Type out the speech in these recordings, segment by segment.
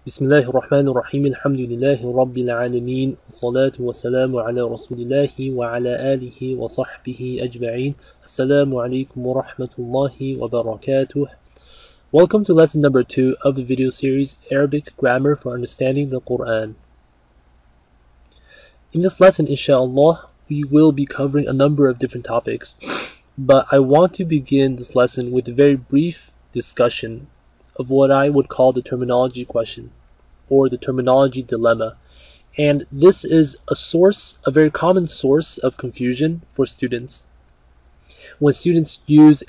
بسم الله الرحمن الرحيم الحمد لله رب العالمين والصلاة والسلام على رسول الله وعلى آله وصحبه أجمعين. Assalamu alaikum wa rahmatullahi wa barakatuh. Welcome to lesson number 2 of the video series Arabic Grammar for Understanding the Quran. In this lesson, inshallah, we will be covering a number of different topics, but I want to begin this lesson with a very brief discussion of what I would call the terminology question or the terminology dilemma. And this is a very common source of confusion for students when students use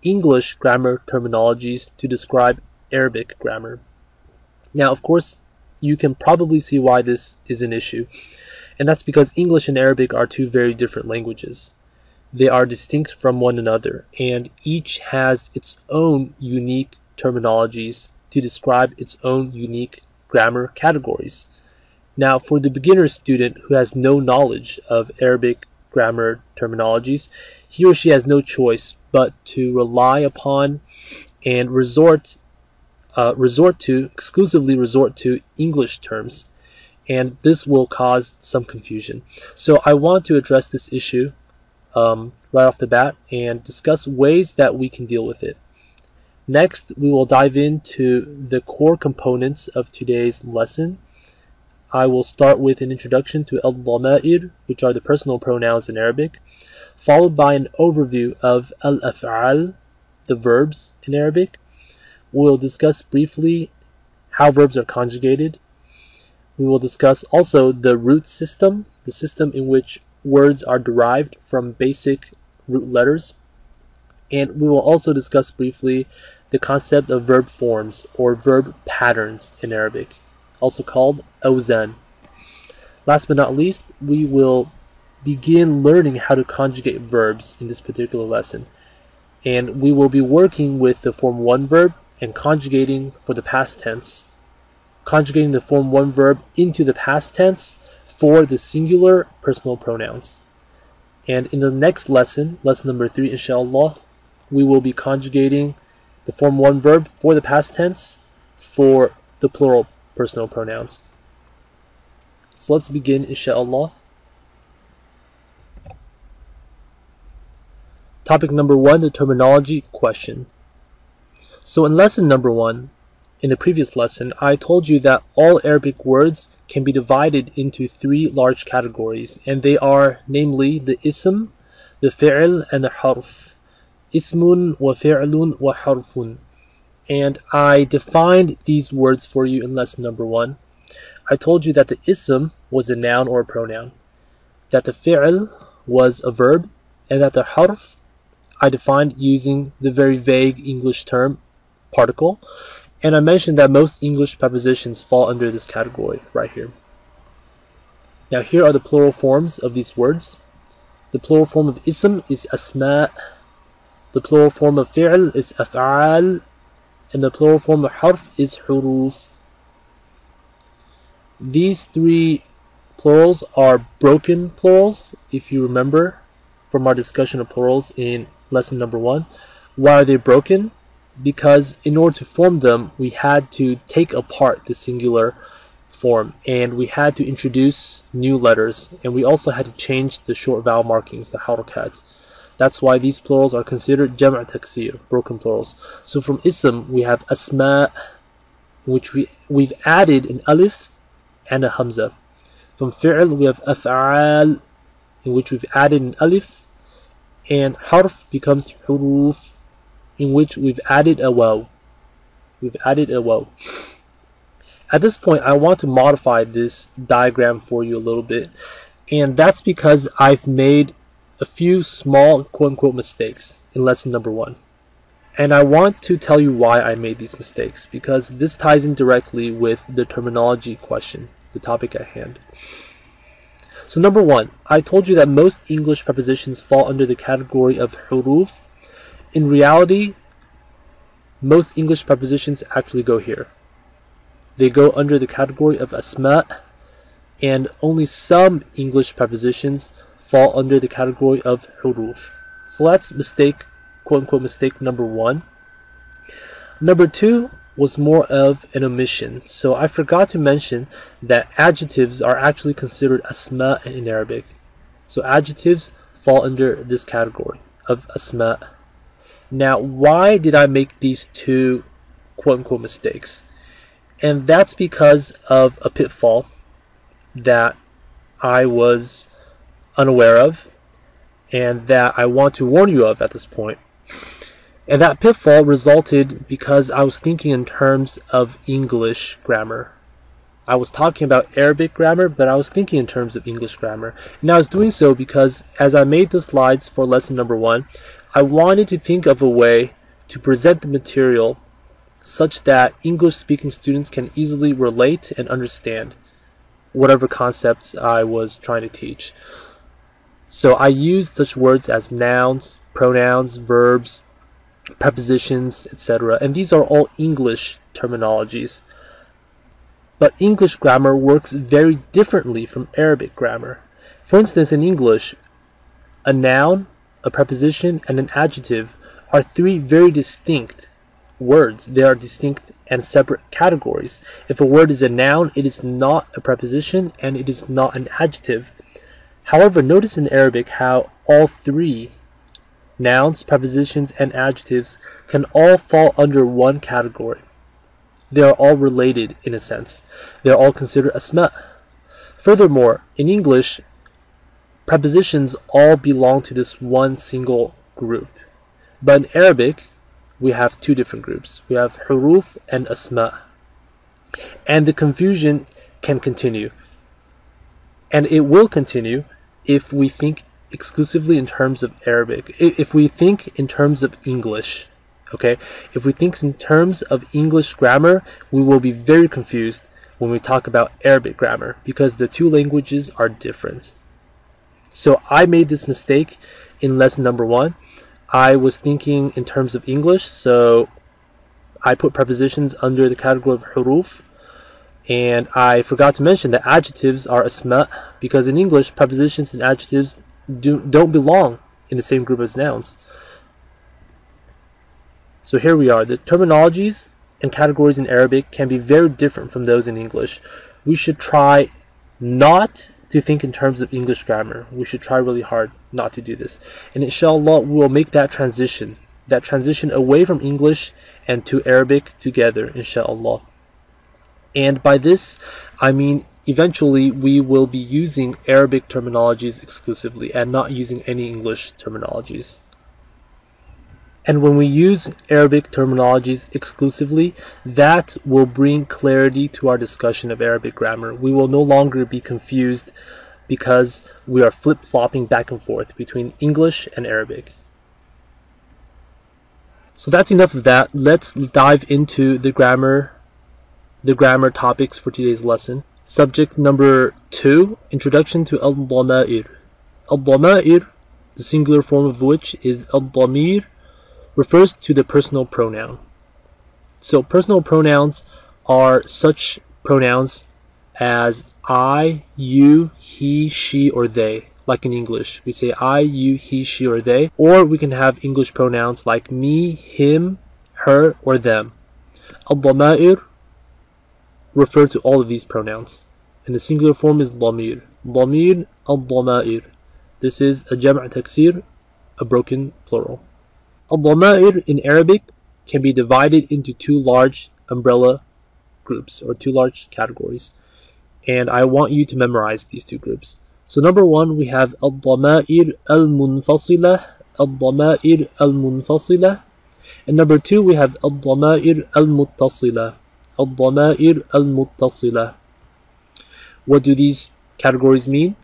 English grammar terminologies to describe Arabic grammar. Now, of course, you can probably see why this is an issue, and that's because English and Arabic are two very different languages. They are distinct from one another, and each has its own unique terminologies to describe its own unique grammar categories. Now, for the beginner student who has no knowledge of Arabic grammar terminologies, he or she has no choice but to rely upon and exclusively resort to English terms, and this will cause some confusion. So I want to address this issue right off the bat and discuss ways that we can deal with it. Next, we will dive into the core components of today's lesson. I will start with an introduction to al-dhama'ir, which are the personal pronouns in Arabic, followed by an overview of al-af'al, the verbs in Arabic. We will discuss briefly how verbs are conjugated. We will discuss also the root system, the system in which words are derived from basic root letters. And we will also discuss briefly the concept of verb forms or verb patterns in Arabic, also called awzan. Last but not least, we will begin learning how to conjugate verbs in this particular lesson. And we will be working with the form 1 verb and conjugating for the past tense, conjugating the form 1 verb into the past tense for the singular personal pronouns. And in the next lesson, lesson number 3, inshallah, we will be conjugating the form 1 verb for the past tense for the plural personal pronouns. So let's begin, inshallah. Topic number 1, the terminology question. So in lesson number 1, in the previous lesson, I told you that all Arabic words can be divided into 3 large categories, and they are namely the ism, the fi'l, and the harf. Ismun wa fi'lun wa harfun. And I defined these words for you in lesson number 1. I told you that the ism was a noun or a pronoun, that the fi'l was a verb, and that the harf I defined using the very vague English term particle. And I mentioned that most English prepositions fall under this category right here. Now here are the plural forms of these words. The plural form of ism is asma'. The plural form of fi'l is af'al, and the plural form of harf is huruf. These 3 plurals are broken plurals, if you remember from our discussion of plurals in lesson number 1. Why are they broken? Because in order to form them, we had to take apart the singular form, and we had to introduce new letters, and we also had to change the short vowel markings, the harakat. That's why these plurals are considered jam' taksir, broken plurals. So from ism, we have asma', which we've added an alif and a hamza. From fi'l, we have af'al, in which we've added an alif, and harf becomes huruf, in which we've added a waw. We've added a waw. At this point, I want to modify this diagram for you a little bit, and that's because I've made a few small quote-unquote mistakes in lesson number 1. And I want to tell you why I made these mistakes, because this ties in directly with the terminology question, the topic at hand. So number 1, I told you that most English prepositions fall under the category of huruf. In reality, most English prepositions actually go here. They go under the category of asma', and only some English prepositions fall under the category of huruf. So that's quote-unquote mistake number 1. Number 2, was more of an omission. So I forgot to mention that adjectives are actually considered asma in Arabic. So adjectives fall under this category of asma. Now, why did I make these two quote-unquote mistakes? And that's because of a pitfall that I was unaware of and that I want to warn you of at this point. And that pitfall resulted because I was thinking in terms of English grammar. I was talking about Arabic grammar, but I was thinking in terms of English grammar. And I was doing so because as I made the slides for lesson number 1, I wanted to think of a way to present the material such that English-speaking students can easily relate and understand whatever concepts I was trying to teach. So I used such words as nouns, pronouns, verbs, prepositions, etc. And these are all English terminologies. But English grammar works very differently from Arabic grammar. For instance, in English, a noun, a preposition, and an adjective are three very distinct words. They are distinct and separate categories. If a word is a noun, it is not a preposition and it is not an adjective. However, notice in Arabic how all three, nouns, prepositions, and adjectives, can all fall under one category. They are all related in a sense. They are all considered asma. Furthermore, in English, prepositions all belong to this one single group. But in Arabic, we have two different groups. We have huruf and asma. And the confusion can continue. And it will continue if we think exclusively in terms of Arabic. If we think in terms of English. Okay? If we think in terms of English grammar, we will be very confused when we talk about Arabic grammar because the two languages are different. So I made this mistake in lesson number 1. I was thinking in terms of English, so I put prepositions under the category of huruf, and I forgot to mention that adjectives are asma because in English, prepositions and adjectives don't belong in the same group as nouns. So here we are. The terminologies and categories in Arabic can be very different from those in English. We should try not to think in terms of English grammar. We should try really hard not to do this. And inshallah, we will make that transition away from English and to Arabic together, inshallah. And by this, I mean eventually we will be using Arabic terminologies exclusively and not using any English terminologies. And when we use Arabic terminologies exclusively, that will bring clarity to our discussion of Arabic grammar. We will no longer be confused because we are flip-flopping back and forth between English and Arabic. So that's enough of that. Let's dive into the grammar topics for today's lesson. Subject number 2, Introduction to al-Dama'ir. Al-Dama'ir, the singular form of which is al-Damir, refers to the personal pronoun. So personal pronouns are such pronouns as I, you, he, she, or they. Like in English, we say I, you, he, she, or they. Or we can have English pronouns like me, him, her, or them. Al-Dama'ir refer to all of these pronouns. And the singular form is Damir. Damir al-Dama'ir. This is a Jam' taksir, a broken plural. Al-Dama'ir in Arabic can be divided into two large umbrella groups or two large categories. And I want you to memorize these two groups. So number 1, we have Al-Dama'ir al-Munfasila, Al-Dama'ir al-Munfasila. And number 2, we have Al-Dama'ir al-Muttasila, Al-Dama'ir al-Muttasila. What do these categories mean?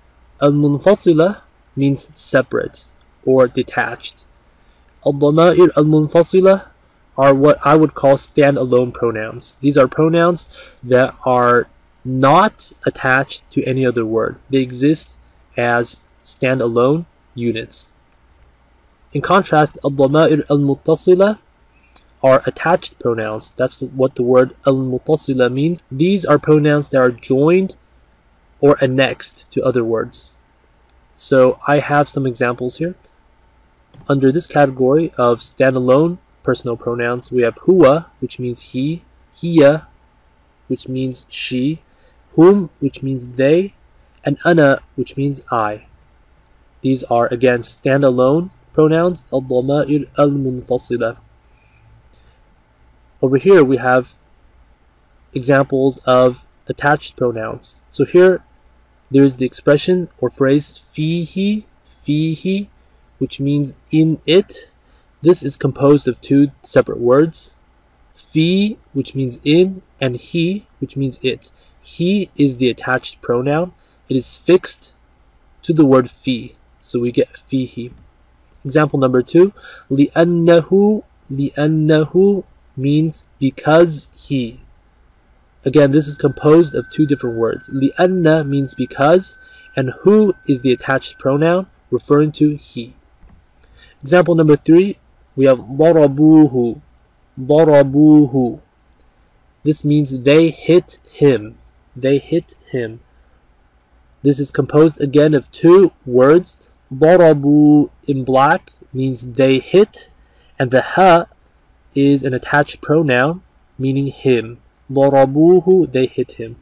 Al-Munfasila means separate or detached. Al-Dama'ir al-Munfasila are what I would call stand-alone pronouns. These are pronouns that are not attached to any other word. They exist as stand-alone units. In contrast, Al-Dama'ir al-Muttasila are attached pronouns. That's what the word al-Muttasila means. These are pronouns that are joined or annexed to other words. So I have some examples here. Under this category of standalone personal pronouns, we have huwa, which means he, hiya, which means she, hum, which means they, and ana, which means I. These are again standalone pronouns, al-dhama'ir al-munfasila. Over here we have examples of attached pronouns. So here there's the expression or phrase fihi, which means in it. This is composed of two separate words, fi, which means in, and he, which means it. He is the attached pronoun. It is fixed to the word fi, so we get fihi. Example number 2, li'annahu means because he. Again, this is composed of two different words. Li'anna means because, and hu is the attached pronoun referring to he. Example number 3, we have darabuhu. This means they hit him. This is composed again of two words. Darabu in black means they hit, and the ha is an attached pronoun meaning him. Darabuhu, they hit him.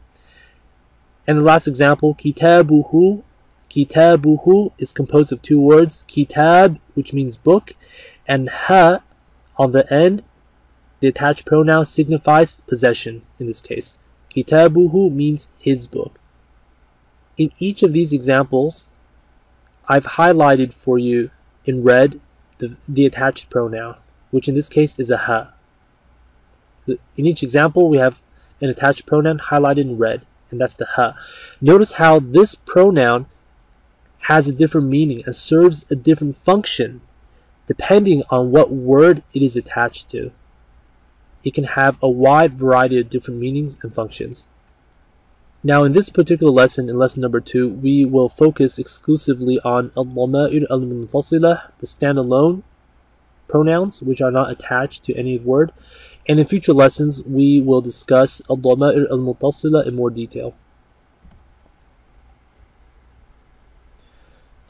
And the last example, kitabuhu. Kitabuhu is composed of two words, kitab, which means book, and ha on the end. The attached pronoun signifies possession in this case. Kitabuhu means his book. In each of these examples, I've highlighted for you in red the attached pronoun, which in this case is a ha. In each example, we have an attached pronoun highlighted in red, and that's the ha. Notice how this pronoun has a different meaning and serves a different function depending on what word it is attached to. It can have a wide variety of different meanings and functions. Now in this particular lesson, in lesson number 2, we will focus exclusively on al-dhama'ir al-munfasila, the standalone pronouns which are not attached to any word. And in future lessons, we will discuss al-dhama'ir al-muttasila in more detail.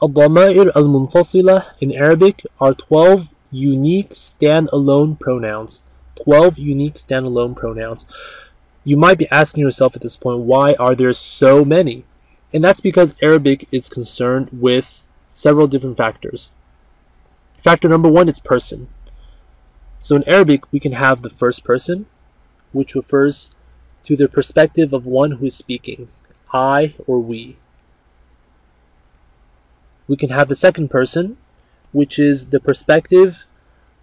Al-dhama'ir al-munfasila in Arabic are 12 unique standalone pronouns. 12 unique standalone pronouns. You might be asking yourself at this point, why are there so many? And that's because Arabic is concerned with several different factors. Factor number 1 is person. So in Arabic, we can have the first person, which refers to the perspective of one who is speaking, I or we. We can have the second person, which is the perspective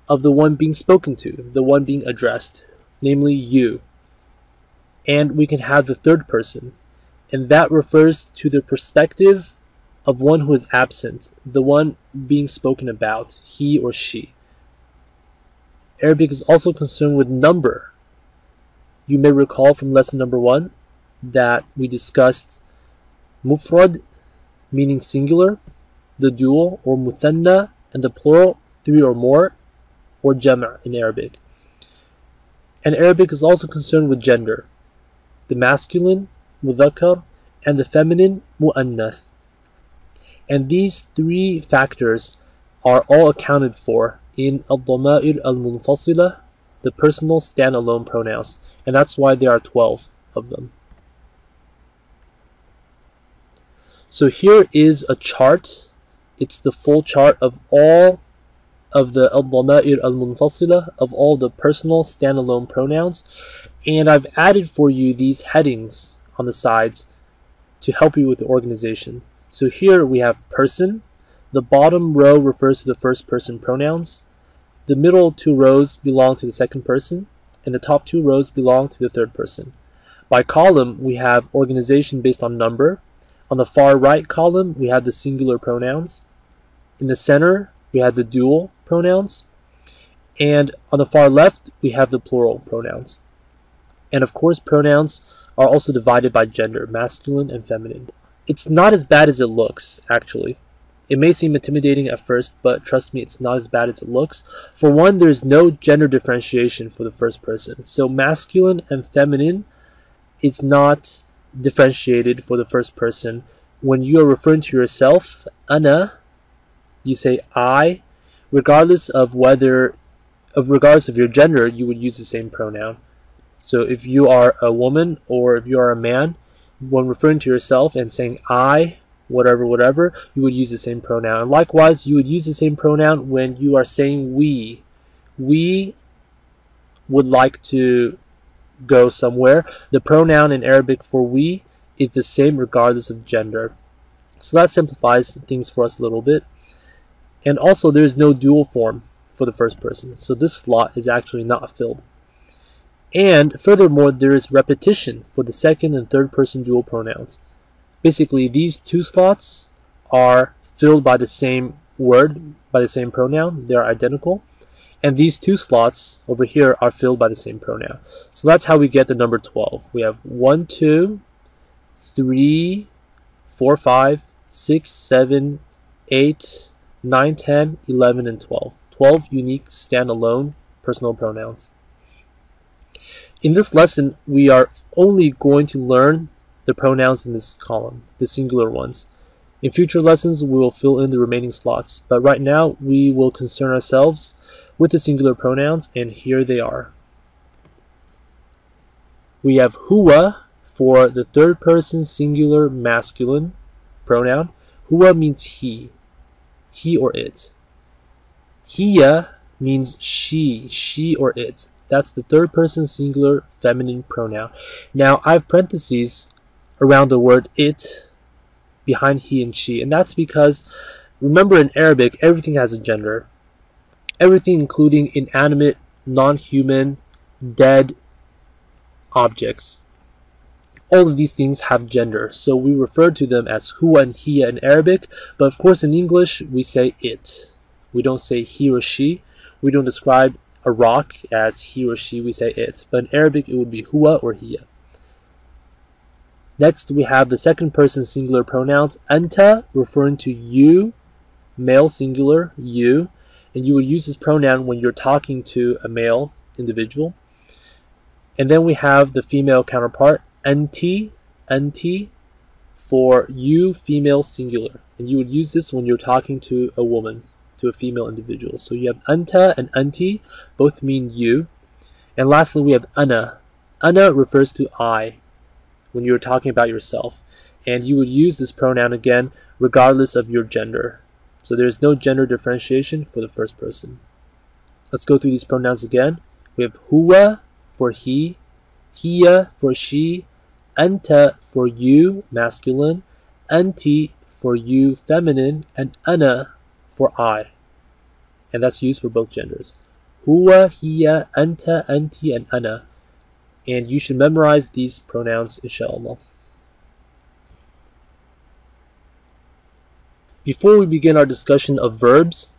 of the one being spoken to, the one being addressed, namely you. And we can have the third person, and that refers to the perspective of one who is absent, the one being spoken about, he or she. Arabic is also concerned with number. You may recall from lesson number 1 that we discussed mufrad, meaning singular, the dual, or muthanna, and the plural, 3 or more, or jama' in Arabic. And Arabic is also concerned with gender, the masculine, mudhakkar, and the feminine, mu'annath. And these 3 factors are all accounted for in al-dhama'ir al-munfasila, the personal standalone pronouns, and that's why there are 12 of them. So here is a chart. It's the full chart of all of the al-dhama'ir al-munfasila, of all the personal standalone pronouns, and I've added for you these headings on the sides to help you with the organization. So here we have person. The bottom row refers to the first person pronouns. The middle 2 rows belong to the second person, and the top 2 rows belong to the third person. By column, we have organization based on number. On the far right column, we have the singular pronouns. In the center, we have the dual pronouns. And on the far left, we have the plural pronouns. And of course, pronouns are also divided by gender, masculine and feminine. It's not as bad as it looks, actually. It may seem intimidating at first, but trust me, it's not as bad as it looks. For one, there's no gender differentiation for the first person. So masculine and feminine is not differentiated for the first person. When you are referring to yourself, ana, you say I, regardless of your gender, you would use the same pronoun. So if you are a woman or if you are a man, when referring to yourself and saying I, whatever, whatever, you would use the same pronoun. And likewise, you would use the same pronoun when you are saying we. We would like to go somewhere. The pronoun in Arabic for we is the same regardless of gender. So that simplifies things for us a little bit. And also there's no dual form for the first person. So this slot is actually not filled. And furthermore, there is repetition for the second and third person dual pronouns. Basically, these two slots are filled by the same word, by the same pronoun. They are identical. And these two slots over here are filled by the same pronoun. So that's how we get the number 12. We have 1, 2, 3, 4, 5, 6, 7, 8, 9, 10, 11, and 12. 12 unique standalone personal pronouns. In this lesson, we are only going to learn the pronouns in this column, the singular ones. In future lessons, we will fill in the remaining slots, but right now we will concern ourselves with the singular pronouns, and here they are. We have huwa for the third person singular masculine pronoun. Huwa means he or it. Hiya means she or it. That's the third person singular feminine pronoun. Now, I have parentheses around the word it behind he and she, and that's because, remember, in Arabic, everything has a gender. Everything, including inanimate, non-human, dead objects. All of these things have gender, so we refer to them as huwa and hiya in Arabic, but of course in English we say it. We don't say he or she. We don't describe a rock as he or she, we say it. But in Arabic it would be huwa or hiya. Next we have the second person singular pronouns. Anta, referring to you, male singular, you. And you would use this pronoun when you're talking to a male individual. And then we have the female counterpart, anti, for you, female singular. And you would use this when you're talking to a woman, to a female individual. So you have anta and anti, both mean you. And lastly, we have ana. Ana refers to I when you're talking about yourself. And you would use this pronoun again regardless of your gender. So there's no gender differentiation for the first person. Let's go through these pronouns again. We have huwa for he, hiya for she, anta for you, masculine, anti for you, feminine, and ana for I. And that's used for both genders. Huwa, hiya, anta, anti, and ana. And you should memorize these pronouns, inshallah. Before we begin our discussion of verbs,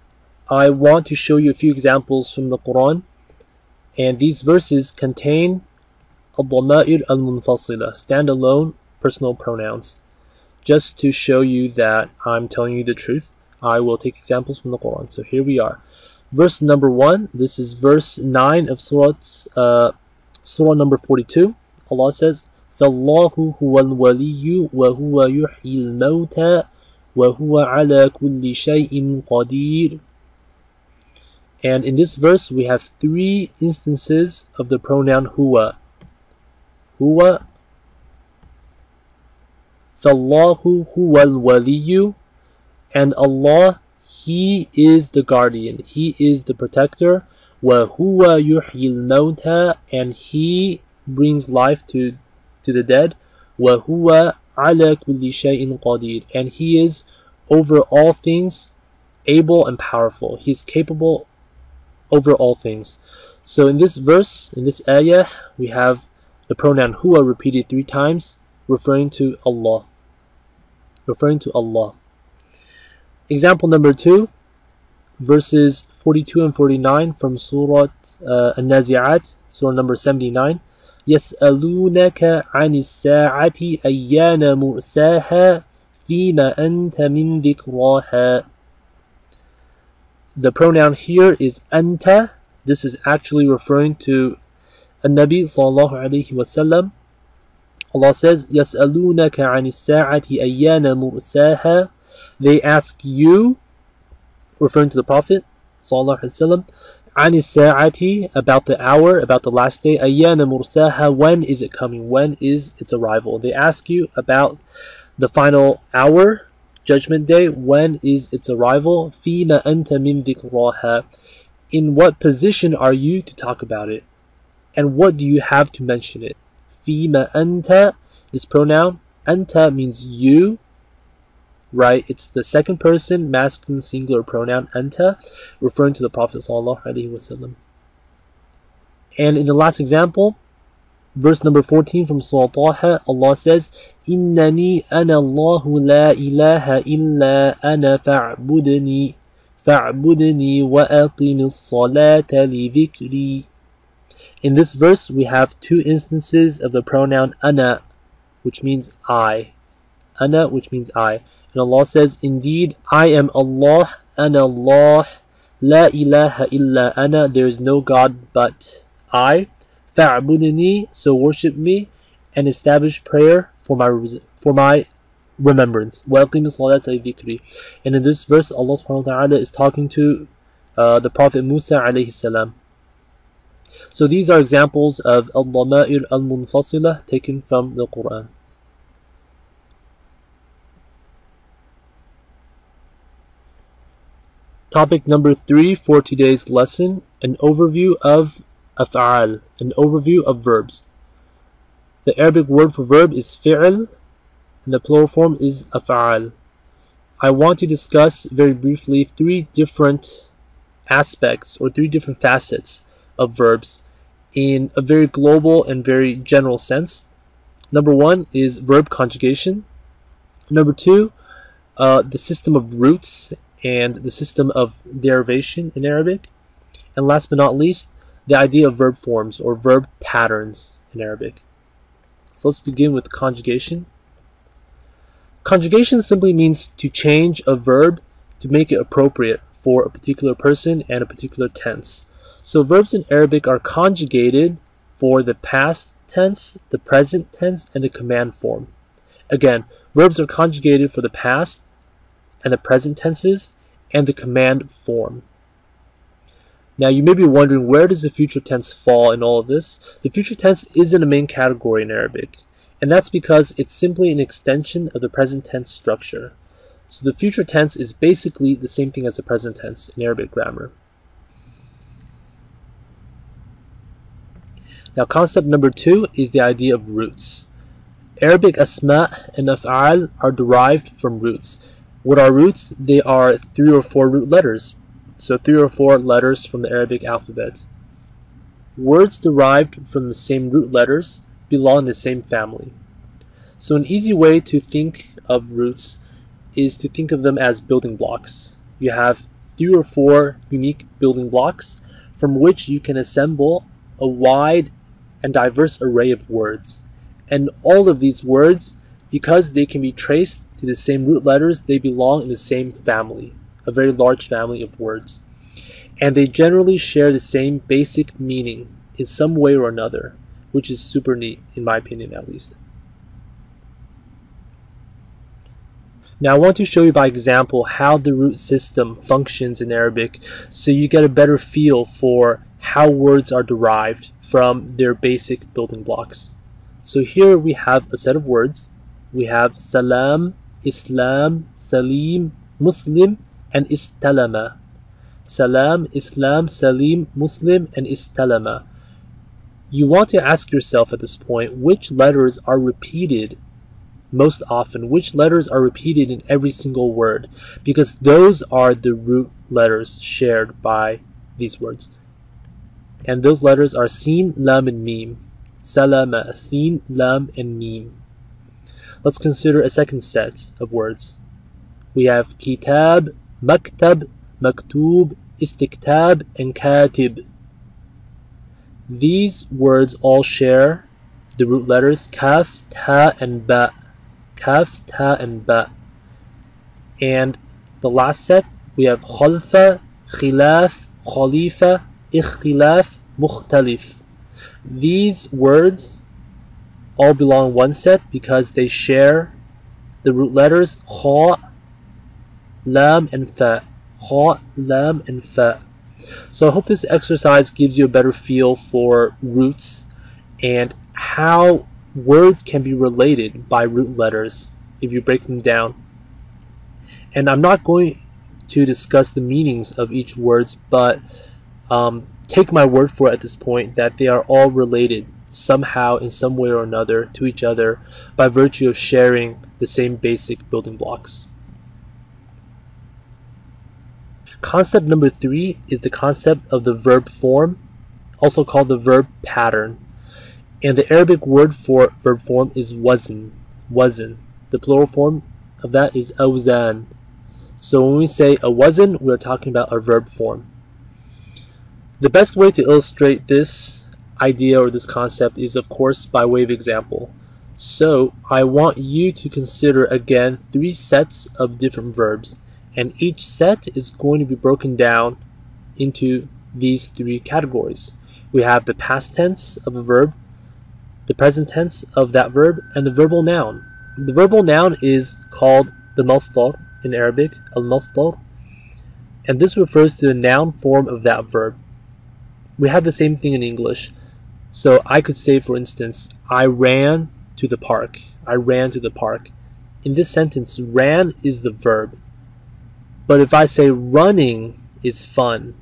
I want to show you a few examples from the Quran. And these verses contain al-dama'ir al-munfasila, standalone personal pronouns. Just to show you that I'm telling you the truth, I will take examples from the Quran. So here we are. Verse number 1, this is verse 9 of Surah number 42. Allah says, فَاللَّهُ هُوَ الْوَلِيُّ وَهُوَ يُحْيِي الْمَوْتَى وَهُوَ عَلَى كُلِّ شَيْءٍ قَدِيرٌ. And in this verse, we have 3 instances of the pronoun huwa. Huwa, فَاللَّهُ هُوَ الْوَلِيُّ, and Allah, He is the guardian, He is the protector. وَهُوَ يُحْيِي الْمَوْتَى, and He brings life to the dead. وَهُوَ عَلَى كُلِّ شَيْءٍ قَدِيرٌ, and He is over all things able and powerful. He is capable over all things. So in this verse, in this ayah, we have the pronoun huwa repeated 3 times, referring to Allah. Referring to Allah. Example number 2, verses 42 and 49 from Surah An-Nazi'at, Surah number 79. يَسْأَلُونَكَ عَنِ السَّاعَةِ أَيَّانَ مُرْسَاهَا فِيمَ أَنْتَ مِنْ ذِكْرَاهَا. The pronoun here is anta. This is actually referring to An-Nabi sallallahu alayhi wa sallam. Allah says, يَسْأَلُونَكَ عَنِ السَّاعَةِ أَيَّانَ مُرْسَاهَا. They ask you, referring to the Prophet sallallahu alayhi wa sallam, عن الساعة, about the hour, about the last day. أيان مرساها, when is it coming? When is its arrival? They ask you about the final hour, judgment day. When is its arrival? فيما أنت من ذكراها, in what position are you to talk about it? And what do you have to mention it? فيما أنت, this pronoun, أنت means you, right? It's the second person masculine singular pronoun anta, referring to the Prophet sallallahu alaihi wasallam. And in the last example, verse number 14 from Surah Taha, Allah says, "Innani ana Allahu la ilaha illa ana fa'budni wa aqimis salata li dhikri." In this verse, we have two instances of the pronoun ana, which means I. Ana, which means I. And Allah says, "Indeed, I am Allah, ana Allah, la ilaha illa ana, there is no God but I. Fa'budni, so worship me, and establish prayer for my remembrance. Wa aqimis salata li dhikri." And in this verse, Allah subhanahu wa ta'ala is talking to the Prophet Musa alayhi salam. So these are examples of al-dama'ir al-munfasila taken from the Quran. Topic number 3 for today's lesson, an overview of af'al, an overview of verbs. The Arabic word for verb is fi'l, and the plural form is af'al. I want to discuss very briefly 3 different aspects or 3 different facets of verbs in a very global and very general sense. Number 1 is verb conjugation. Number 2, the system of roots and the system of derivation in Arabic. And last but not least, the idea of verb forms or verb patterns in Arabic. So let's begin with conjugation. Conjugation simply means to change a verb to make it appropriate for a particular person and a particular tense. So verbs in Arabic are conjugated for the past tense, the present tense, and the command form. Again, verbs are conjugated for the past and the present tenses and the command form. Now you may be wondering, where does the future tense fall in all of this? The future tense isn't a main category in Arabic, and that's because it's simply an extension of the present tense structure. So the future tense is basically the same thing as the present tense in Arabic grammar. Now concept number 2 is the idea of roots. Arabic asma and af'al are derived from roots. What are roots? They are 3 or 4 root letters. So 3 or 4 letters from the Arabic alphabet. Words derived from the same root letters belong in the same family. So an easy way to think of roots is to think of them as building blocks. You have 3 or 4 unique building blocks from which you can assemble a wide and diverse array of words. And all of these words, because they can be traced to the same root letters, they belong in the same family, a very large family of words. And they generally share the same basic meaning in some way or another, which is super neat, in my opinion at least. Now I want to show you by example how the root system functions in Arabic so you get a better feel for how words are derived from their basic building blocks. So here we have a set of words. We have salam, Islam, salim, Muslim, and istalama. Salam, Islam, salim, Muslim, and istalama. You want to ask yourself at this point, which letters are repeated most often? Which letters are repeated in every single word? Because those are the root letters shared by these words. And those letters are sin, lam, and mim. Salama, sin, lam, and mim. Let's consider a second set of words. We have kitab, maktab, maktub, istiktab, and katib. These words all share the root letters kaf, ta, and ba. Kaf, ta, and ba. And the last set, we have khalfa, khilaf, khalifa, ikhtilaf, mukhtalif. These words all belong in one set because they share the root letters kha, lam, and fa. Kha, lam, and fa. So I hope this exercise gives you a better feel for roots and how words can be related by root letters if you break them down. And I'm not going to discuss the meanings of each words, but take my word for it at this point that they are all related somehow in some way or another to each other by virtue of sharing the same basic building blocks. Concept number 3 is the concept of the verb form, also called the verb pattern. And the Arabic word for verb form is wazn. Wazn. The plural form of that is awzan. So when we say a wazn, we're talking about our verb form. The best way to illustrate this idea or this concept is, of course, by way of example. So I want you to consider again 3 sets of different verbs, and each set is going to be broken down into these 3 categories. We have the past tense of a verb, the present tense of that verb, and the verbal noun. The verbal noun is called the masdar in Arabic, al-masdar, and this refers to the noun form of that verb. We have the same thing in English. So I could say, for instance, I ran to the park. I ran to the park. In this sentence, ran is the verb. But if I say running is fun,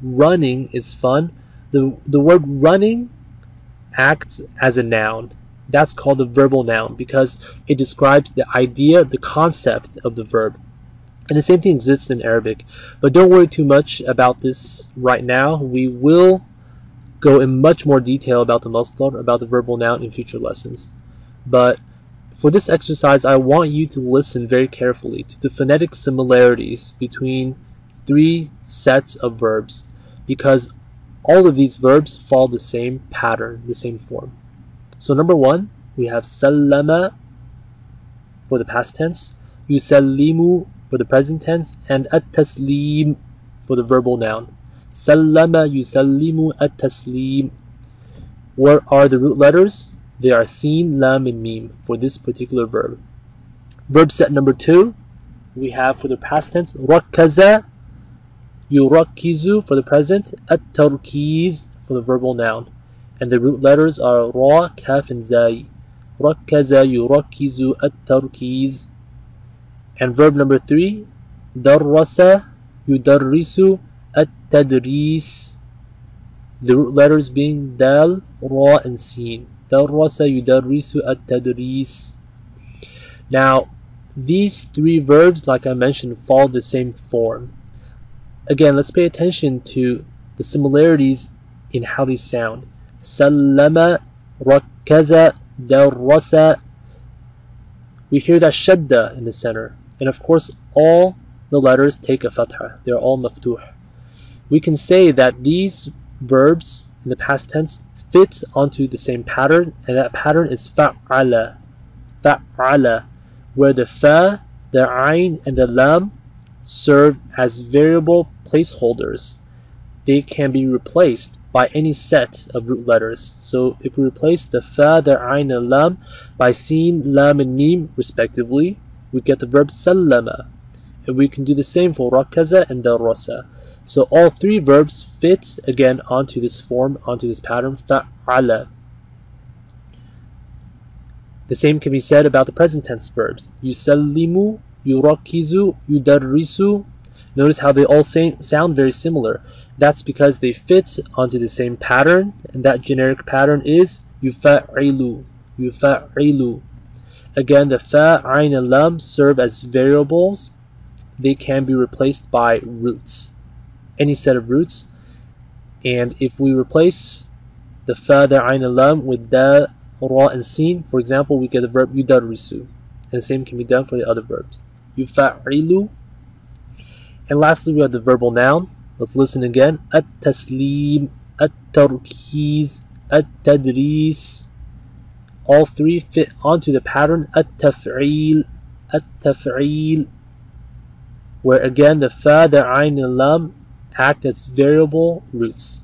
running is fun, the word running acts as a noun. That's called the verbal noun because it describes the idea, the concept of the verb. And the same thing exists in Arabic. But don't worry too much about this right now. We will go in much more detail about the masdar, about the verbal noun in future lessons. But for this exercise, I want you to listen very carefully to the phonetic similarities between 3 sets of verbs, because all of these verbs follow the same pattern, the same form. So number 1, we have sallama for the past tense, yusallimu for the present tense, and at-taslim for the verbal noun. Sallama yusallimu at-taslim. What are the root letters? They are sin, lam, and mim for this particular verb. Verb set number 2, we have for the past tense, rakkaza, yurakkizu for the present, at-tarkiz for the verbal noun. And the root letters are ra, kaf, and zai. Rakkaza, yurakkizu, at-tarkiz. And verb number 3, darrasa, yudarrisu, at-tadris. The root letters being dal, ra, and sin. Darrasa, yudarrisu, at-tadris. Now, these 3 verbs, like I mentioned, follow the same form. Again, let's pay attention to the similarities in how they sound. Sallama, rakkaza, darrasa. We hear that shadda in the center. And of course, all the letters take a fatha. They're all maftuh. We can say that these verbs in the past tense fit onto the same pattern, and that pattern is fa'ala. Fa'ala, where the fa, the ayn, and the lam serve as variable placeholders. They can be replaced by any set of root letters. So if we replace the fa, the ayn, and lam by sin, lam, and mim respectively, we get the verb sallama. And we can do the same for rakkaza and darrasa. So all 3 verbs fit again onto this form, onto this pattern, fa'ala. The same can be said about the present tense verbs. Yusallimu, yurakkizu, yudarrisu. Notice how they all sound very similar. That's because they fit onto the same pattern, and that generic pattern is yufa'ilu. Yufa'ilu. Again, the fa, ayn, and lam serve as variables. They can be replaced by roots, any set of roots. And if we replace the fa, the ayn, and lam with da, ra, and sin, for example, we get the verb yudarrisu. And the same can be done for the other verbs. Yufa'ilu. And lastly, we have the verbal noun. Let's listen again. At-taslim, at-tarkiz, at-tadris. All 3 fit onto the pattern at-taf'il, at-taf'il, where again the fa, the ayn, and lam act as variable roots.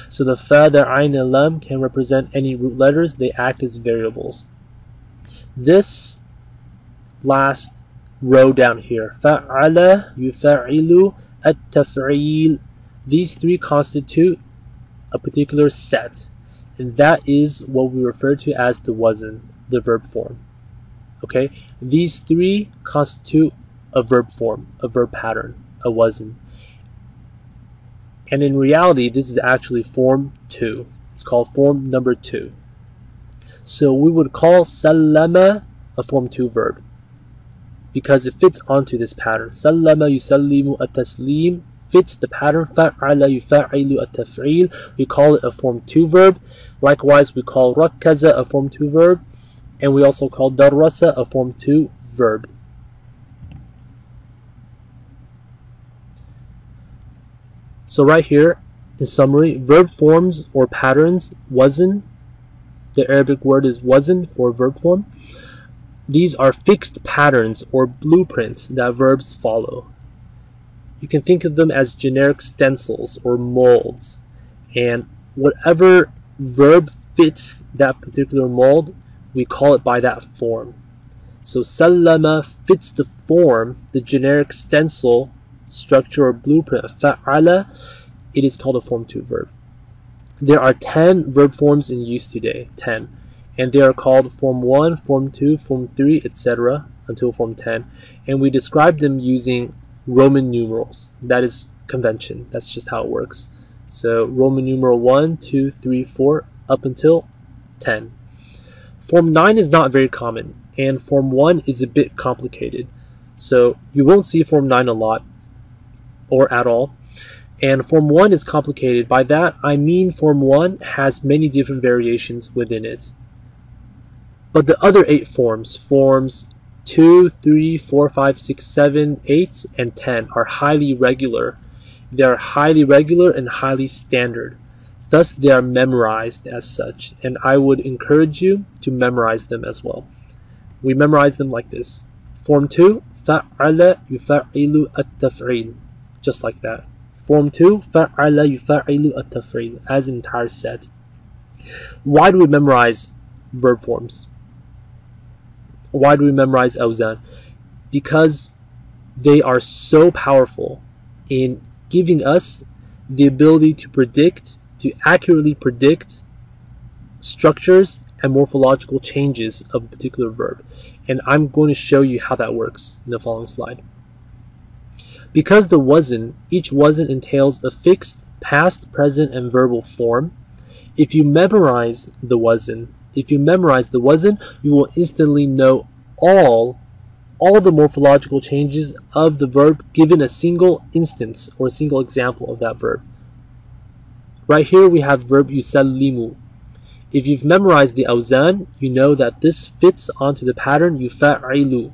So the fa, the ayn, and lam can represent any root letters. They act as variables. This last row down here. فَعَلَ يُفَعِلُ التَّفْعِيل. These three constitute a particular set, and that is what we refer to as the wazn, the verb form. Okay, these three constitute a verb form, a verb pattern, a wazn. And in reality, this is actually form 2. It's called form number 2. So we would call sallama a form 2 verb because it fits onto this pattern. Sallama yusallimu at-taslim fits the pattern. Fa'ala yufa'ilu at-taf'il. We call it a form 2 verb. Likewise, we call rakkaza a form 2 verb, and we also call darrasa a form 2 verb. So right here, in summary, verb forms or patterns, wazn, the Arabic word is wazn for verb form. These are fixed patterns or blueprints that verbs follow. You can think of them as generic stencils or molds, and whatever verb fits that particular mold, we call it by that form. So sallama fits the form, the generic stencil structure or blueprint of fa'ala. It is called a form 2 verb. There are 10 verb forms in use today, 10, and they are called form 1, form 2, form 3, etc. until form 10, and we describe them using Roman numerals. That is convention. That's just how it works. So Roman numeral 1, 2, 3, 4 up until 10. Form 9 is not very common, and form 1 is a bit complicated. So you won't see form 9 a lot or at all. And form 1 is complicated. By that, I mean form 1 has many different variations within it. But the other 8 forms, forms 2, 3, 4, 5, 6, 7, 8, and 10 are highly regular. They are highly regular and highly standard. Thus, they are memorized as such, and I would encourage you to memorize them as well. We memorize them like this. Form 2, فَعَلَ يُفَعِلُ التَّفْعِيل. Just like that. Form 2, فَعَلَ يُفَعِلُ التَّفْعِيل, as an entire set. Why do we memorize verb forms? Why do we memorize awzan? Because they are so powerful in giving us the ability to predict, to accurately predict structures and morphological changes of a particular verb. And I'm going to show you how that works in the following slide. Because the wazn, each wazn entails a fixed past, present, and verbal form. If you memorize the wazn, you will instantly know all the morphological changes of the verb given a single instance or a single example of that verb. Right here we have verb yusallimu. If you've memorized the awzan, you know that this fits onto the pattern yufa'ilu.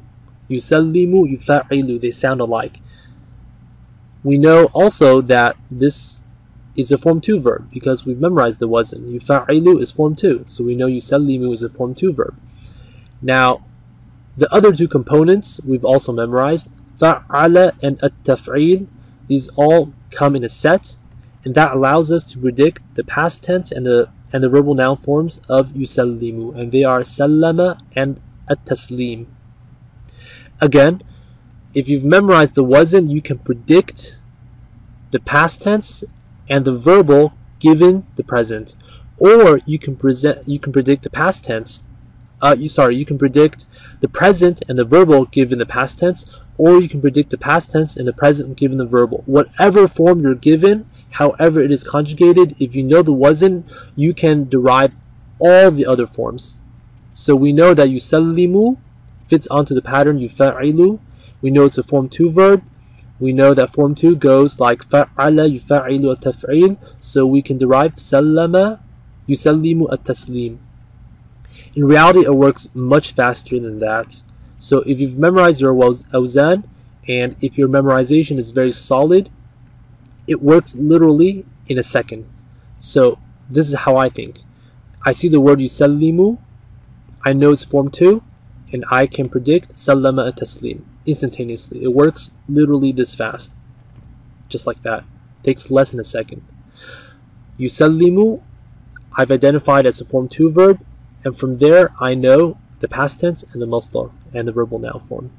Yusallimu, yufa'ilu, they sound alike. We know also that this is a form 2 verb because we've memorized the wazn. Yufa'ilu is form 2, so we know yusallimu is a form 2 verb. Now, the other 2 components we've also memorized. Fa'ala and at-taf'il, these all come in a set, and that allows us to predict the past tense and the verbal noun forms of yusallimu, and they are sallama and at-taslim. Again, if you've memorized the wazn, you can predict the past tense and the verbal given the present, or you can predict the past tense. You can predict the present and the verbal given the past tense, or you can predict the past tense and the present given the verbal. Whatever form you're given, however it is conjugated, if you know the wazn, you can derive all the other forms. So we know that yusallimu fits onto the pattern yufa'ilu. We know it's a form 2 verb. We know that form 2 goes like fa'ala yufa'ilu at-taf'il, so we can derive sallama yusallimu at-taslim. In reality, it works much faster than that. So if you've memorized your awzan, and if your memorization is very solid, it works literally in a second. So this is how I think. I see the word yusallimu, I know it's form 2, and I can predict sallama at-taslim instantaneously. It works literally this fast. Just like that. Takes less than a second. Yusallimu, I've identified as a form 2 verb, and from there I know the past tense and the masdar and the verbal noun form.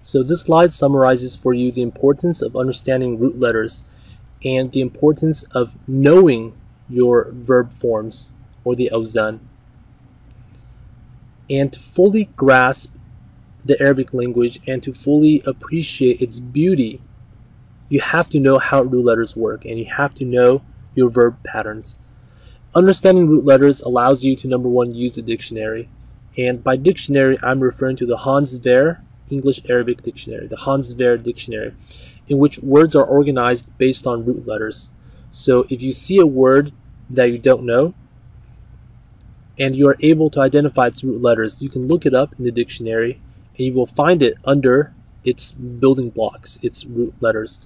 So this slide summarizes for you the importance of understanding root letters and the importance of knowing your verb forms or the awzan. And to fully grasp the Arabic language and to fully appreciate its beauty, you have to know how root letters work and you have to know your verb patterns. Understanding root letters allows you to, number one, use a dictionary. And by dictionary, I'm referring to the Hans Ver English Arabic Dictionary, the Hans Ver Dictionary, in which words are organized based on root letters. So if you see a word that you don't know and you are able to identify its root letters, you can look it up in the dictionary and you will find it under its building blocks, its root letters.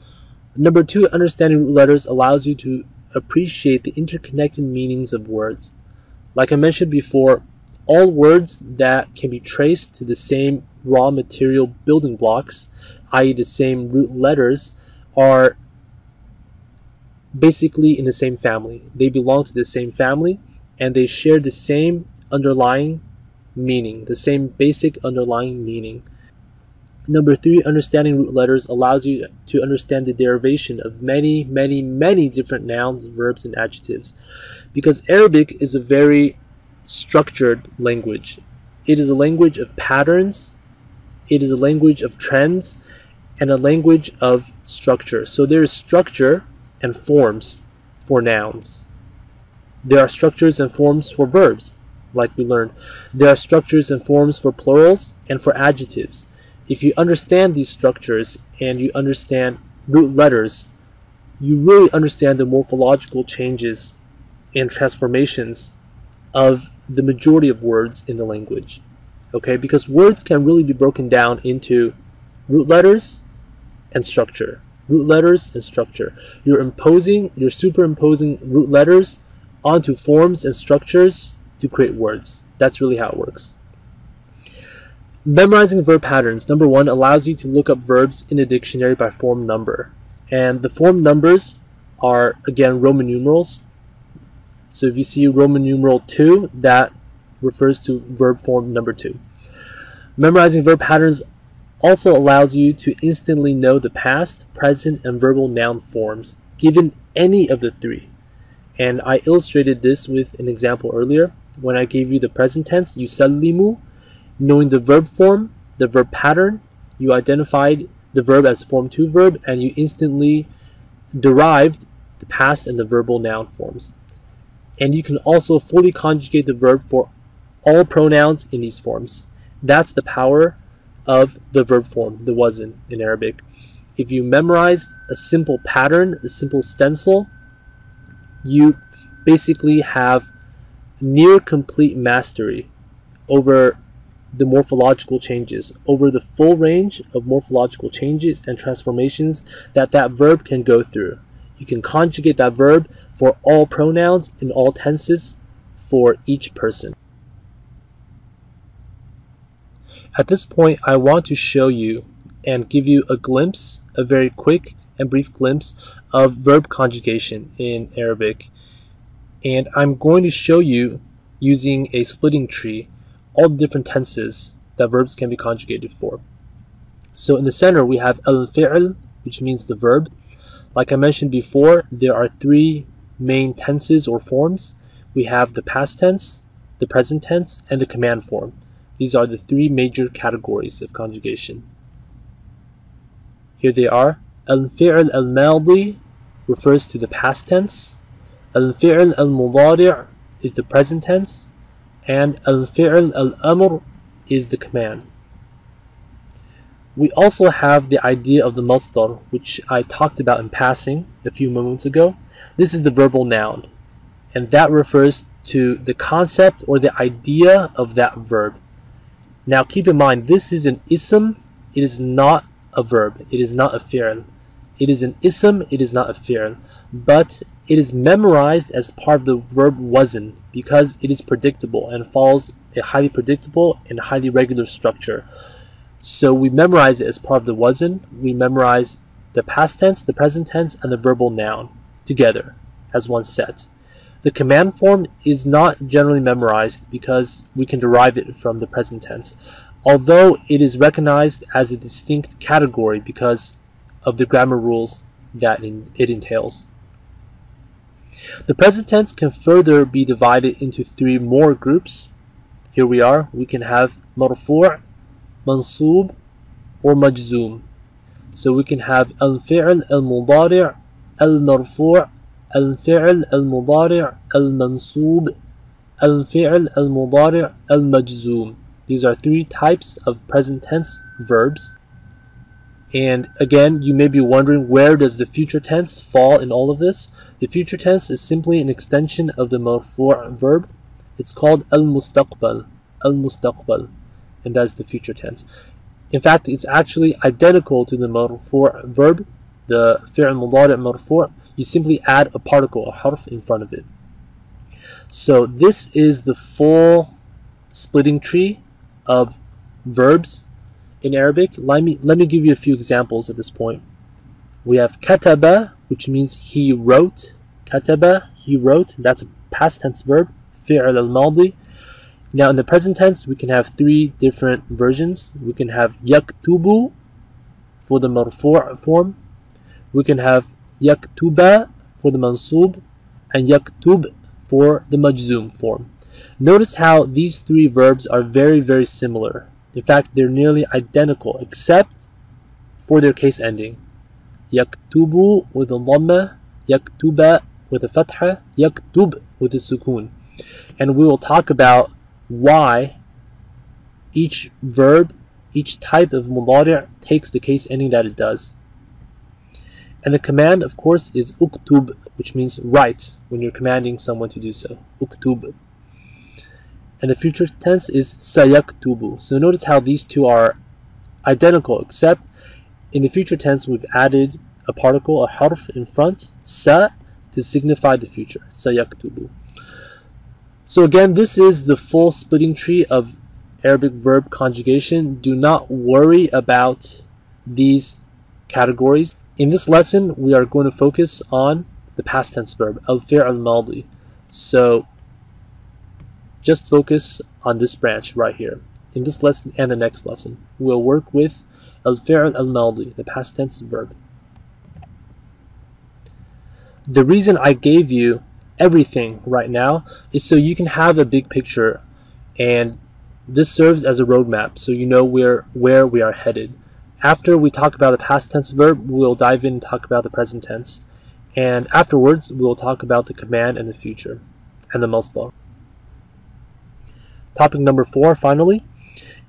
Number two, understanding root letters allows you to appreciate the interconnected meanings of words. Like I mentioned before, all words that can be traced to the same raw material building blocks, i.e. the same root letters, are basically in the same family. They belong to the same family and they share the same underlying meaning, the same basic underlying meaning. Number three, understanding root letters allows you to understand the derivation of many different nouns, verbs, and adjectives. Because Arabic is a very structured language. It is a language of patterns, it is a language of trends, and a language of structure. So there is structure and forms for nouns. There are structures and forms for verbs, like we learned. There are structures and forms for plurals and for adjectives. If you understand these structures and you understand root letters, you really understand the morphological changes and transformations of the majority of words in the language. Okay, because words can really be broken down into root letters and structure. Root letters and structure. You're superimposing root letters onto forms and structures to create words. That's really how it works. Memorizing verb patterns, number one, allows you to look up verbs in the dictionary by form number. And the form numbers are, again, Roman numerals. So if you see Roman numeral 2, that refers to verb form number 2. Memorizing verb patterns also allows you to instantly know the past, present, and verbal noun forms, given any of the three. And I illustrated this with an example earlier. When I gave you the present tense, yusallimu, knowing the verb form, the verb pattern, you identified the verb as form 2 verb, and you instantly derived the past and the verbal noun forms. And you can also fully conjugate the verb for all pronouns in these forms. That's the power of the verb form, the wazn in Arabic. If you memorize a simple pattern, a simple stencil, you basically have near complete mastery over the morphological changes, over the full range of morphological changes and transformations that verb can go through. You can conjugate that verb for all pronouns in all tenses for each person. At this point, I want to show you and give you a glimpse, a very quick and brief glimpse of verb conjugation in Arabic. And I'm going to show you using a splitting tree all the different tenses that verbs can be conjugated for. So in the center we have al-fi'l, which means the verb. Like I mentioned before, there are three main tenses or forms. We have the past tense, the present tense, and the command form. These are the three major categories of conjugation. Here they are. Al-fi'l al-madi refers to the past tense. Al-fi'l al-mudari' is the present tense. And al-fi'l al-amr is the command. We also have the idea of the masdar, which I talked about in passing a few moments ago. This is the verbal noun, and that refers to the concept or the idea of that verb. Now keep in mind, this is an ism, it is not a verb, it is not a fi'l. It is an ism, it is not a fi'l, but it is memorized as part of the verb wazn because it is predictable and follows a highly predictable and highly regular structure. So we memorize it as part of the wazn. We memorize the past tense, the present tense, and the verbal noun together as one set. The command form is not generally memorized because we can derive it from the present tense. although it is recognized as a distinct category because of the grammar rules that it entails. The present tense can further be divided into three more groups. Here we are. We can have marfu', mansub, or majzoom. So we can have al-fi'l al-mudari' al-marfu', al-fi'l al-mudari' al-mansub, al-fi'l al-mudari' al-majzoom. These are three types of present tense verbs. And again, you may be wondering, where does the future tense fall in all of this? The future tense is simply an extension of the marfu' verb. It's called al-mustaqbal, and that's the future tense. In fact, it's actually identical to the marfu' verb, the fi'l mudari' marfu'. You simply add a particle, a harf, in front of it. So this is the full splitting tree of verbs in Arabic. Let me give you a few examples at this point. We have kataba, which means he wrote. Kataba, he wrote. That's a past tense verb, fi'l al-madi. Now in the present tense, we can have three different versions. We can have yaktubu for the marfu' form. We can have yaktuba for the mansub, and yaktub for the majzoom form. Notice how these three verbs are very, very similar. In fact, they're nearly identical except for their case ending. Yaktubu with a dhamma, yaktuba with a fatha, yaktub with a sukun. And we will talk about why each verb, each type of mudari' takes the case ending that it does. And the command, of course, is uktub, which means write when you're commanding someone to do so. Uktub. And the future tense is sayaktubu. So notice how these two are identical, except in the future tense we've added a particle, a harf, in front, sa, to signify the future. Sayaktubu. So again, this is the full splitting tree of Arabic verb conjugation. Do not worry about these categories. In this lesson, we are going to focus on the past tense verb, al-fi'l al-madi. So just focus on this branch right here. In this lesson and the next lesson, we'll work with al-fi'l al-madi, the past tense verb. The reason I gave you everything right now is so you can have a big picture, and this serves as a roadmap so you know where we are headed. After we talk about the past tense verb, we'll dive in and talk about the present tense, and afterwards we'll talk about the command and the future and the masdar. Topic number 4, finally.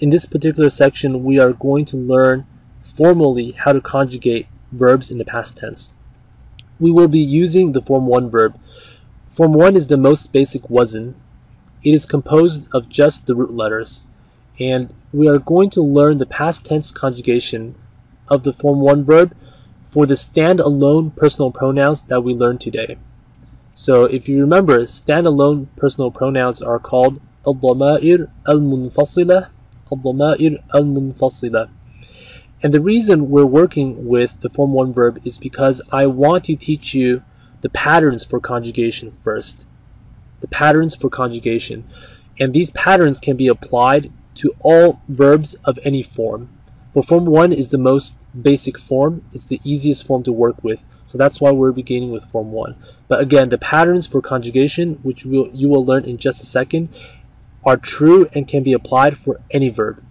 In this particular section, we are going to learn formally how to conjugate verbs in the past tense. We will be using the form 1 verb. Form 1 is the most basic wazn. It is composed of just the root letters. And we are going to learn the past tense conjugation of the form 1 verb for the stand-alone personal pronouns that we learned today. So if you remember, stand-alone personal pronouns are called al-dhama'ir al-munfasila, al-dhama'ir al-munfasila. And the reason we're working with the form 1 verb is because I want to teach you the patterns for conjugation first. The patterns for conjugation. And these patterns can be applied to all verbs of any form. But form 1 is the most basic form. It's the easiest form to work with. So that's why we're beginning with form 1. But again, the patterns for conjugation, which you will learn in just a second, are true and can be applied for any verb.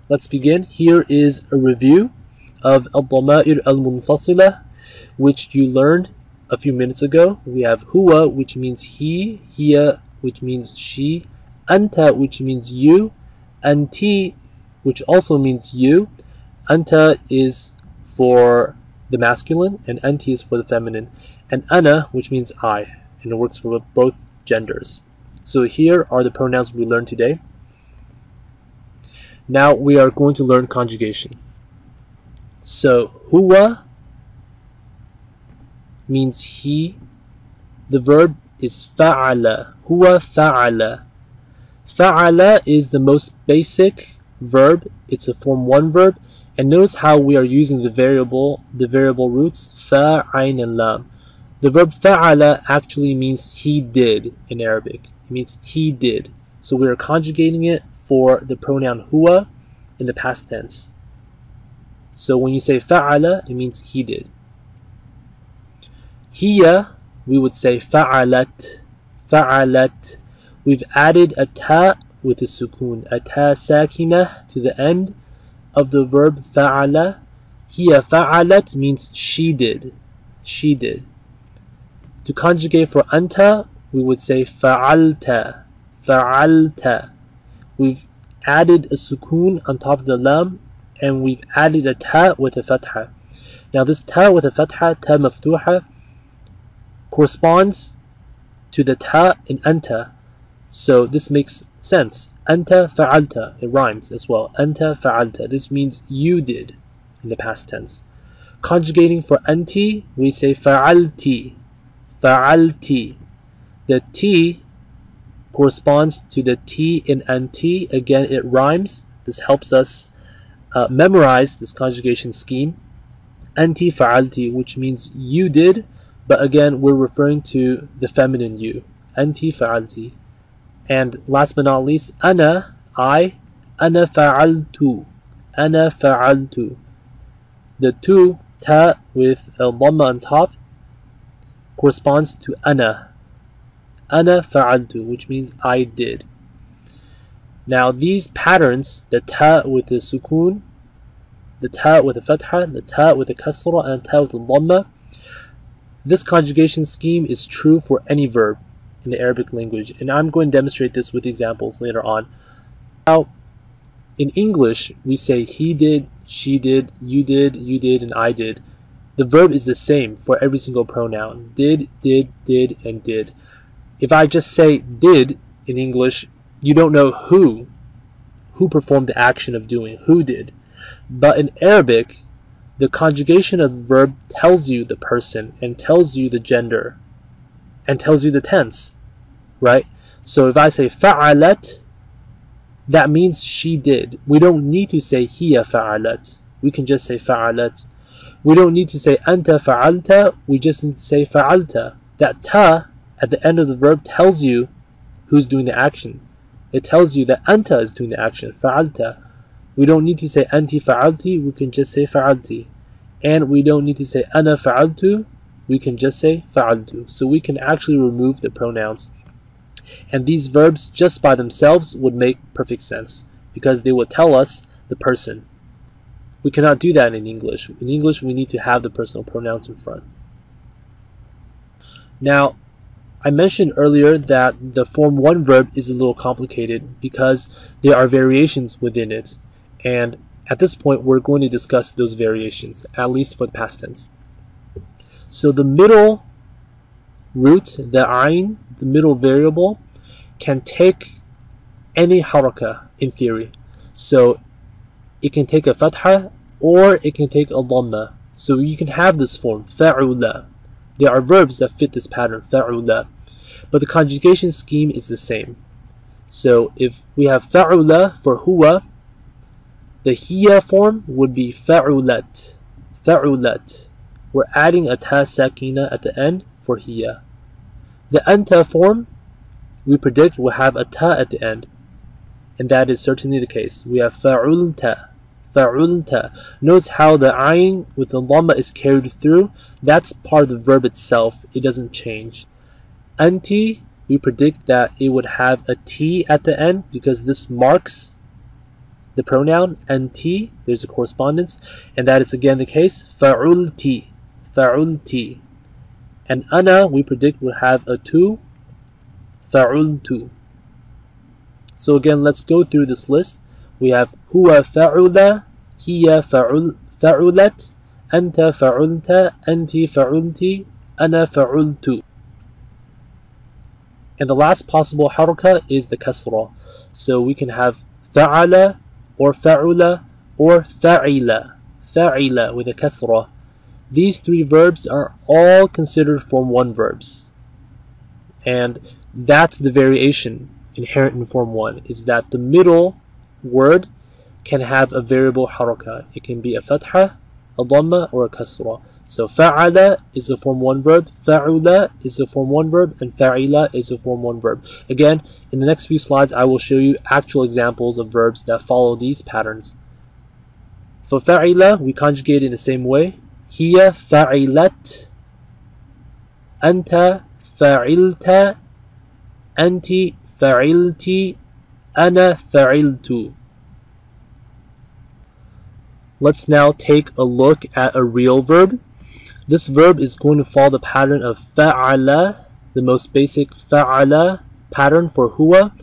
Let's begin. Here is a review of al-dhama'ir al-munfasila, which you learned a few minutes ago. We have huwa, which means he, hiya, which means she, anta, which means you, anti, which also means you. Anta is for the masculine and anti is for the feminine, and ana, which means I, and it works for both genders. So here are the pronouns we learned today. Now we are going to learn conjugation. So huwa means he. The verb is fa'ala. Huwa fa'ala. Fa'ala is the most basic verb. It's a form 1 verb. And notice how we are using the variable roots fa, ayn, and lam. The verb fa'ala actually means he did in Arabic. It means he did. So we are conjugating it for the pronoun huwa in the past tense. So when you say fa'ala, it means he did. Hiya, we would say fa'alat, fa'alat. We've added a ta with a sukun, a ta sakina to the end of the verb fa'ala. Hiya fa'alat means she did, she did. To conjugate for anta, we would say fa'alta, fa'alta. We've added a sukun on top of the lam, and we've added a ta with a fatha. Now this ta with a fatha, ta maftuha, corresponds to the ta in anta. So this makes sense. Anta fa'alta, it rhymes as well. Anta fa'alta, this means you did in the past tense. Conjugating for anti, we say fa'alti, fa'alti. The t corresponds to the t in anti. Again, it rhymes. This helps us memorize this conjugation scheme. Anti fa'alti, which means you did, but again, we're referring to the feminine you. Anti fa'alti. And last but not least, ana, I, ana fa'altu, ana fa'altu. The tu, ta with a dhamma on top, corresponds to ana fa'altu, which means I did. Now these patterns, the ta with the sukun, the ta with the fatha, the ta with the kasra, and ta with the dhamma, this conjugation scheme is true for any verb in the Arabic language, and I'm going to demonstrate this with examples later on. Now, in English, we say he did, she did, you did, and I did. The verb is the same for every single pronoun. Did, and did. If I just say did in English, you don't know who performed the action of doing, who did. But in Arabic, the conjugation of the verb tells you the person and tells you the gender and tells you the tense, right? So if I say fa'alat, that means she did. We don't need to say hiya fa'alat. We can just say fa'alat. We don't need to say anta fa'alta. We just need to say fa'alta. That ta at the end of the verb tells you who's doing the action. It tells you that anta is doing the action, fa'alta. We don't need to say anti fa'alti. We can just say fa'alti. And we don't need to say ana fa'altu. We can just say fa'altu. So we can actually remove the pronouns. And these verbs just by themselves would make perfect sense because they would tell us the person. We cannot do that in English. In English, we need to have the personal pronouns in front. Now, I mentioned earlier that the form 1 verb is a little complicated because there are variations within it. And at this point, we're going to discuss those variations, at least for the past tense. So the middle root, the ayn, the middle variable, can take any haraka in theory. So it can take a fatha or it can take a dhamma. So you can have this form, fa'ula. There are verbs that fit this pattern, fa'ula. But the conjugation scheme is the same. So if we have fa'ula for huwa, the hiya form would be fa'ulat, fa'ulat. We're adding a ta sakina at the end for hiya. The anta form, we predict will have a ta at the end. And that is certainly the case. We have fa'ulta, fa'ulta. Notice how the ayn with the dhamma is carried through. That's part of the verb itself. It doesn't change. Anti, we predict that it would have a t at the end because this marks the pronoun anti. There's a correspondence, and that is again the case. Fa'ulti, fa'ulti. And ana, we predict will have a tu, fa'ultu. So again, let's go through this list. We have huwa fa'ula, hiya fa'ulat, anta fa'ulta, anti fa'ulti, ana fa'ultu. And the last possible haraka is the kasra. So we can have fa'ala or fa'ula or fa'ila, fa'ila with a kasra. These three verbs are all considered form 1 verbs. And that's the variation inherent in form 1, is that the middle word can have a variable haraka. It can be a fatha, a dhamma, or a kasra. So fa'ala is a form 1 verb, fa'ula is a form 1 verb, and fa'ila is a form 1 verb. Again, in the next few slides, I will show you actual examples of verbs that follow these patterns. For fa'ila, we conjugate in the same way. Hiya fa'ilat, anta fa'ilta, anti fa'ilti, ana fa'iltu. Let's now take a look at a real verb. This verb is going to follow the pattern of fa'ala, the most basic fa'ala pattern for huwa.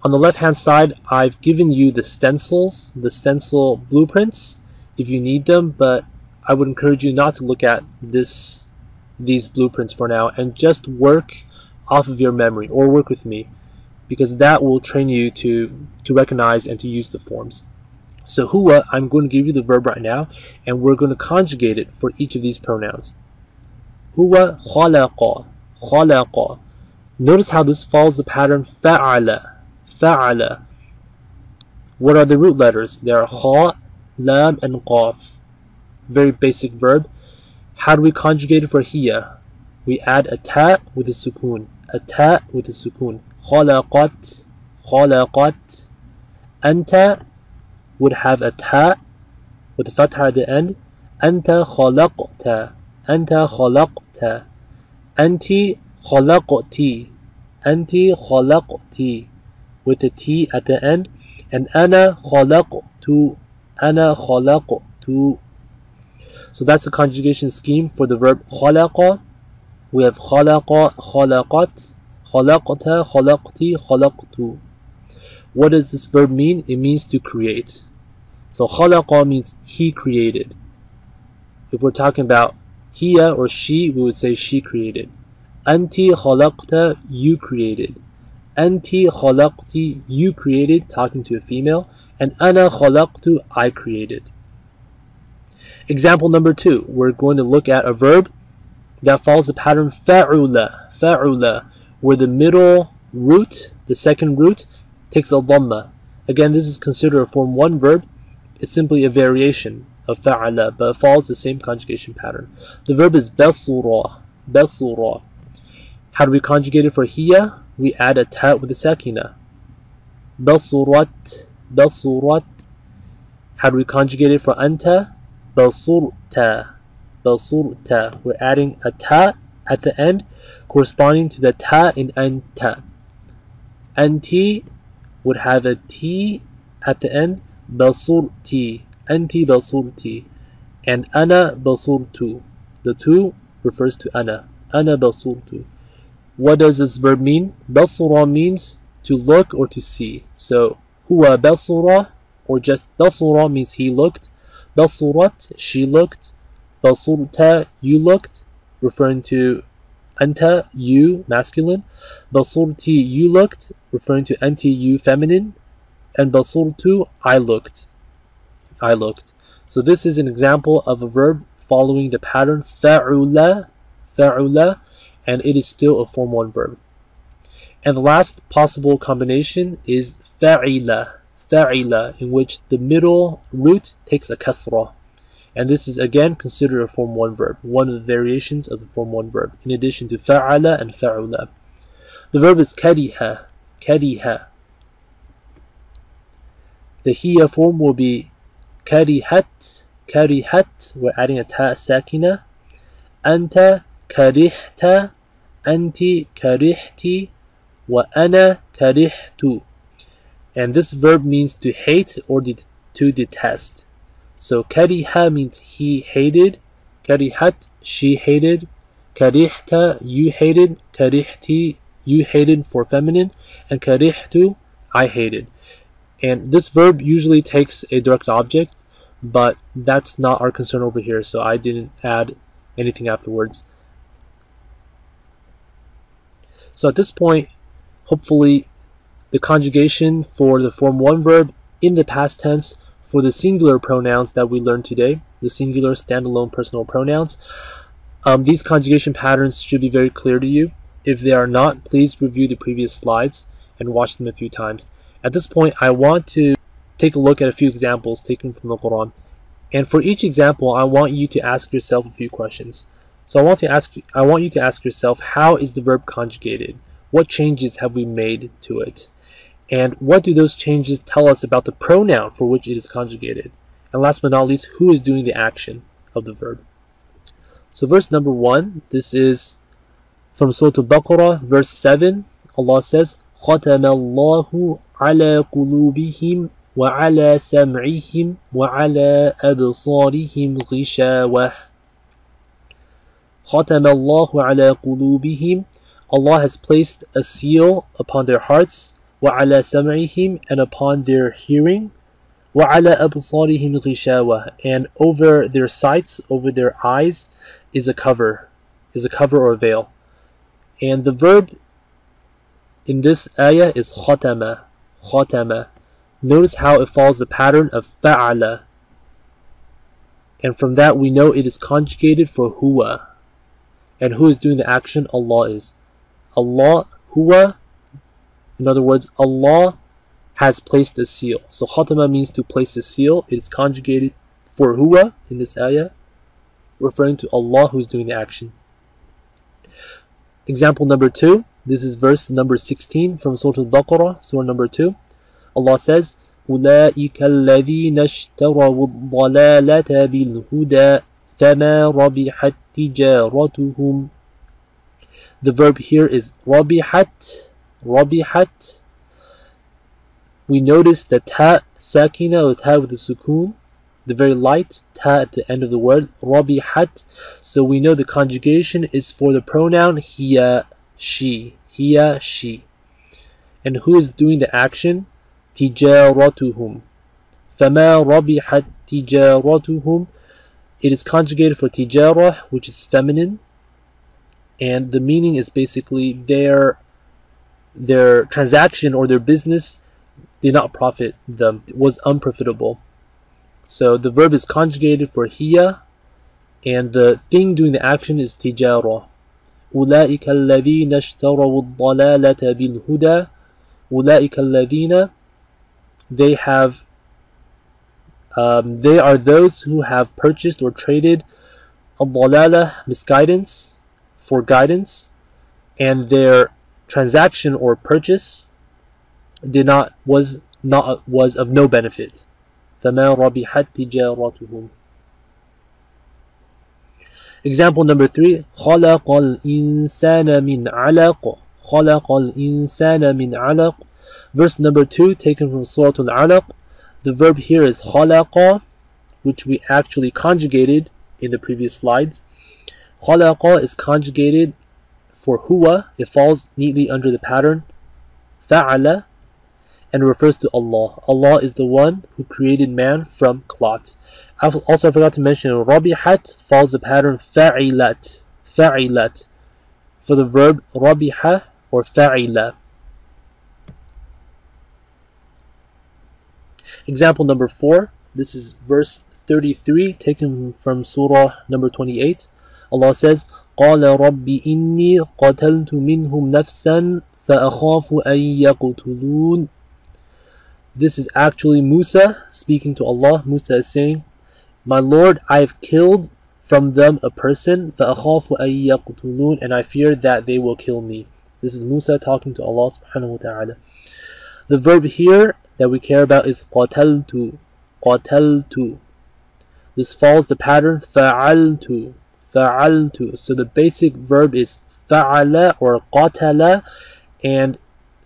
On the left hand side, I've given you the stencils, the stencil blueprints, if you need them, but I would encourage you not to look at these blueprints for now and just work off of your memory or work with me, because that will train you to recognize and to use the forms. So huwa, I'm going to give you the verb right now, and we're going to conjugate it for each of these pronouns. Huwa khalaqa, khalaqa. Notice how this follows the pattern fa'ala, fa'ala. What are the root letters? They are kha, lam, and qaf. Very basic verb. How do we conjugate it for hiya? We add a ta with a sukoon, a ta with a sukoon. Khalaqat, khalaqat. Anta would have a ta with a fatha at the end. Anta khalaqta, anta khalaqta. Anti khalaqti, anti khalaqti, with a t at the end. And ana khalaqtu, ana khalaqtu. So that's the conjugation scheme for the verb khalaqa. We have khalaqa, khalaqat, khalaqta, khalaqti, khalaqtu. What does this verb mean? It means to create. So khalaqa means he created. If we're talking about hiya or she, we would say she created. Anti khalaqta, you created. Anti khalaqti, you created, talking to a female. And ana khalaqtu, I created. Example number 2, we're going to look at a verb that follows the pattern fa'ula, fa'ula, where the middle root, the second root, takes a dhamma. Again, this is considered a form 1 verb. It's simply a variation of fa'ala, but it follows the same conjugation pattern. The verb is basura, basura. How do we conjugate it for hiya? We add a ta with a sakina. Basurat, basurat. How do we conjugate it for anta? Basurta, basurta. We're adding a ta at the end, corresponding to the ta in anta. Anti would have a t at the end. Basurti, anti basurti. And ana basurtu. The two refers to ana. Ana basurtu. What does this verb mean? Basura means to look or to see. So huwa basura, or just basura, means he looked. Basurat, she looked. Basurta, you looked, referring to anta, you, masculine. Basurti, you looked, referring to anti, you, feminine. And basurtu, I looked. I looked. So this is an example of a verb following the pattern fa'ula, fa'ula, and it is still a form 1 verb. And the last possible combination is fa'ila, fa'ila, in which the middle root takes a kasra. And this is again considered a form 1 verb, one of the variations of the form 1 verb, in addition to fa'ala and fa'ula. The verb is kariha, kariha. The hiya form will be karihat, karihat. We're adding a ta sakina. Anta karihta, anti karihti, wa ana karihtu. And this verb means to hate or to detest. So kariha means he hated, karihat, she hated, karihta, you hated, karihti, you hated for feminine, and karihtu, I hated. And this verb usually takes a direct object, but that's not our concern over here, so I didn't add anything afterwards. So at this point, hopefully the conjugation for the form 1 verb in the past tense for the singular pronouns that we learned today, the singular standalone personal pronouns, these conjugation patterns should be very clear to you. If they are not, please review the previous slides and watch them a few times. At this point, I want to take a look at a few examples taken from the Quran. And for each example, I want you to ask yourself a few questions. So I want you to ask yourself, how is the verb conjugated? What changes have we made to it? And what do those changes tell us about the pronoun for which it is conjugated? And last but not least, who is doing the action of the verb? So verse number 1, this is from Surah Al-Baqarah, verse 7. Allah says, خَتَمَ اللَّهُ عَلَى قُلُوبِهِمْ وَعَلَى سَمْعِهِمْ وَعَلَى أَبْصَارِهِمْ غِشَاوَةٌ. خَتَمَ اللَّهُ عَلَى قُلُوبِهِمْ. Allah has placed a seal upon their hearts, وَعَلَى سَمْعِهِمْ, and upon their hearing, وَعَلَى أَبْصَارِهِمْ غِشَاوَةٌ, and over their sights, over their eyes, is a cover or a veil. And the verb in this ayah is khatama. Khatama. Notice how it follows the pattern of fa'ala. And from that we know it is conjugated for huwa. And who is doing the action? Allah is. Allah, huwa. In other words, Allah has placed a seal. So khatama means to place a seal. It is conjugated for huwa in this ayah, referring to Allah who is doing the action. Example number 2. This is verse number 16 from Surah Al-Baqarah, Surah number 2. Allah says, أُولَٰئِكَ الَّذِينَ اشْتَرَوُا الضَّلَالَةَ بِالْهُدَىٰ فَمَا رَبِحَتْ تِجَارَتُهُمْ. The verb here is رَبِحَتْ. رَبِحَتْ. We notice the ta sakina, or ta with the sukoon, the very light ta at the end of the word, rabihat. So we know the conjugation is for the pronoun hiya, she. Hiya, she. And who is doing the action? Tijaratuhum. Fama rabihat tijaratuhum. It is conjugated for tijara, which is feminine. And the meaning is basically their transaction or their business did not profit them, was unprofitable. So the verb is conjugated for hiya, and the thing doing the action is tijara. أُولَٰئِكَ الَّذِينَ اشْتَرَوُا الضَّلَالَةَ بِالْهُدَىٰ. أُولَٰئِكَ الَّذِينَ, they are those who have purchased or traded الضَّلَالَة, misguidance, for guidance, and their transaction or purchase was of no benefit. فَمَا رَبِحَتْ تِجَارَتُهُمْ. Example number 3. خَلَقَ الْإِنسَانَ مِنْ عَلَقٍ. خَلَقَ الْإِنسَانَ مِنْ عَلَقٍ. Verse number 2, taken from Surah Al-Alaq. The verb here is خَلَقَ, which we actually conjugated in the previous slides. خَلَقَ is conjugated for huwa. It falls neatly under the pattern فَعَلَ, and refers to Allah. Allah is the one who created man from clot. Also, I forgot to mention, rabihat follows the pattern fa'ilat. Fa'ilat. For the verb rabiha or fa'ila. Example number 4. This is verse 33, taken from Surah number 28. Allah says, قَالَ رَبِّ إِنِّي قَتَلْتُ مِنْهُمْ نَفْسًا فَأَخَافُ أَن يَقْتُلُونَ. This is actually Musa speaking to Allah. Musa is saying, my Lord, I have killed from them a person, فَأَخَافُ أَن يَقْتُلُونَ, and I fear that they will kill me. This is Musa talking to Allah subhanahu wa ta'ala. The verb here that we care about is قَتَلْتُ. قَتَلْتُ. This follows the pattern فَعَلْتُ. فَعَلْتُ. So the basic verb is فَعَلَ or قَتَلَ, and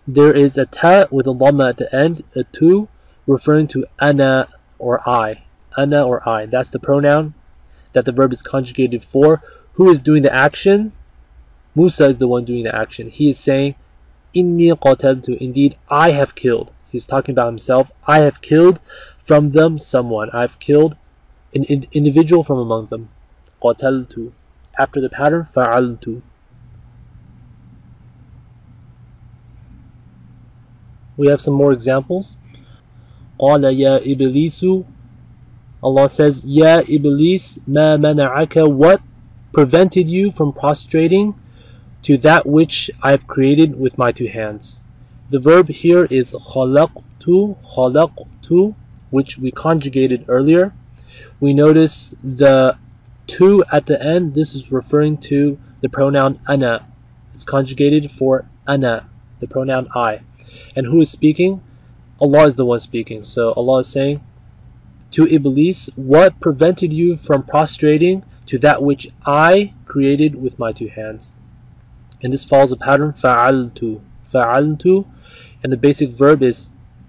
there is a ta with a dhamma at the end, a tu, referring to ana or I. Ana or I. That's the pronoun that the verb is conjugated for. Who is doing the action? Musa is the one doing the action. He is saying, Inni qataltu. Indeed, I have killed. He's talking about himself. I have killed from them someone. I have killed an individual from among them. Qataltu. After the pattern, fa'altu. We have some more examples. قَالَ يَا إِبْلِيسُ. Allah says, Ya Iblis, ma mana'aka, what prevented you from prostrating to that which I have created with my two hands? The verb here is khalaqtu, khalaqtu, which we conjugated earlier. We notice the tu at the end. This is referring to the pronoun ana. It's conjugated for ana, the pronoun I. And who is speaking? Allah is the one speaking. So Allah is saying to Iblis, what prevented you from prostrating to that which I created with my two hands? And this follows a pattern, fa'altu, fa'altu, and the basic verb is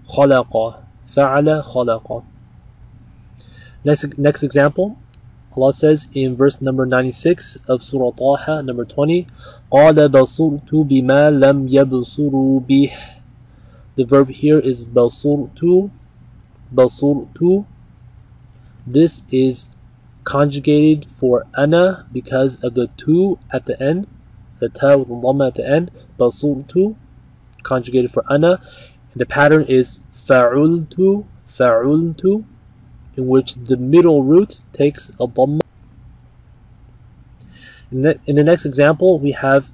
khalaqa, fa'ala khalaqa. Next example, Allah says in verse number 96 of Surah Taha, number 20, قَالَ بَصُرْتُ بِمَا لَمْ يَبْصُرُوا بِهِ. The verb here is بَصُرْتُ, بَصُرْتُ. This is conjugated for ana because of the tu at the end, the ta with the dhamma at the end, basurtu, conjugated for ana. And the pattern is fa'ultu, fa'ultu, in which the middle root takes a dhamma. In the next example, we have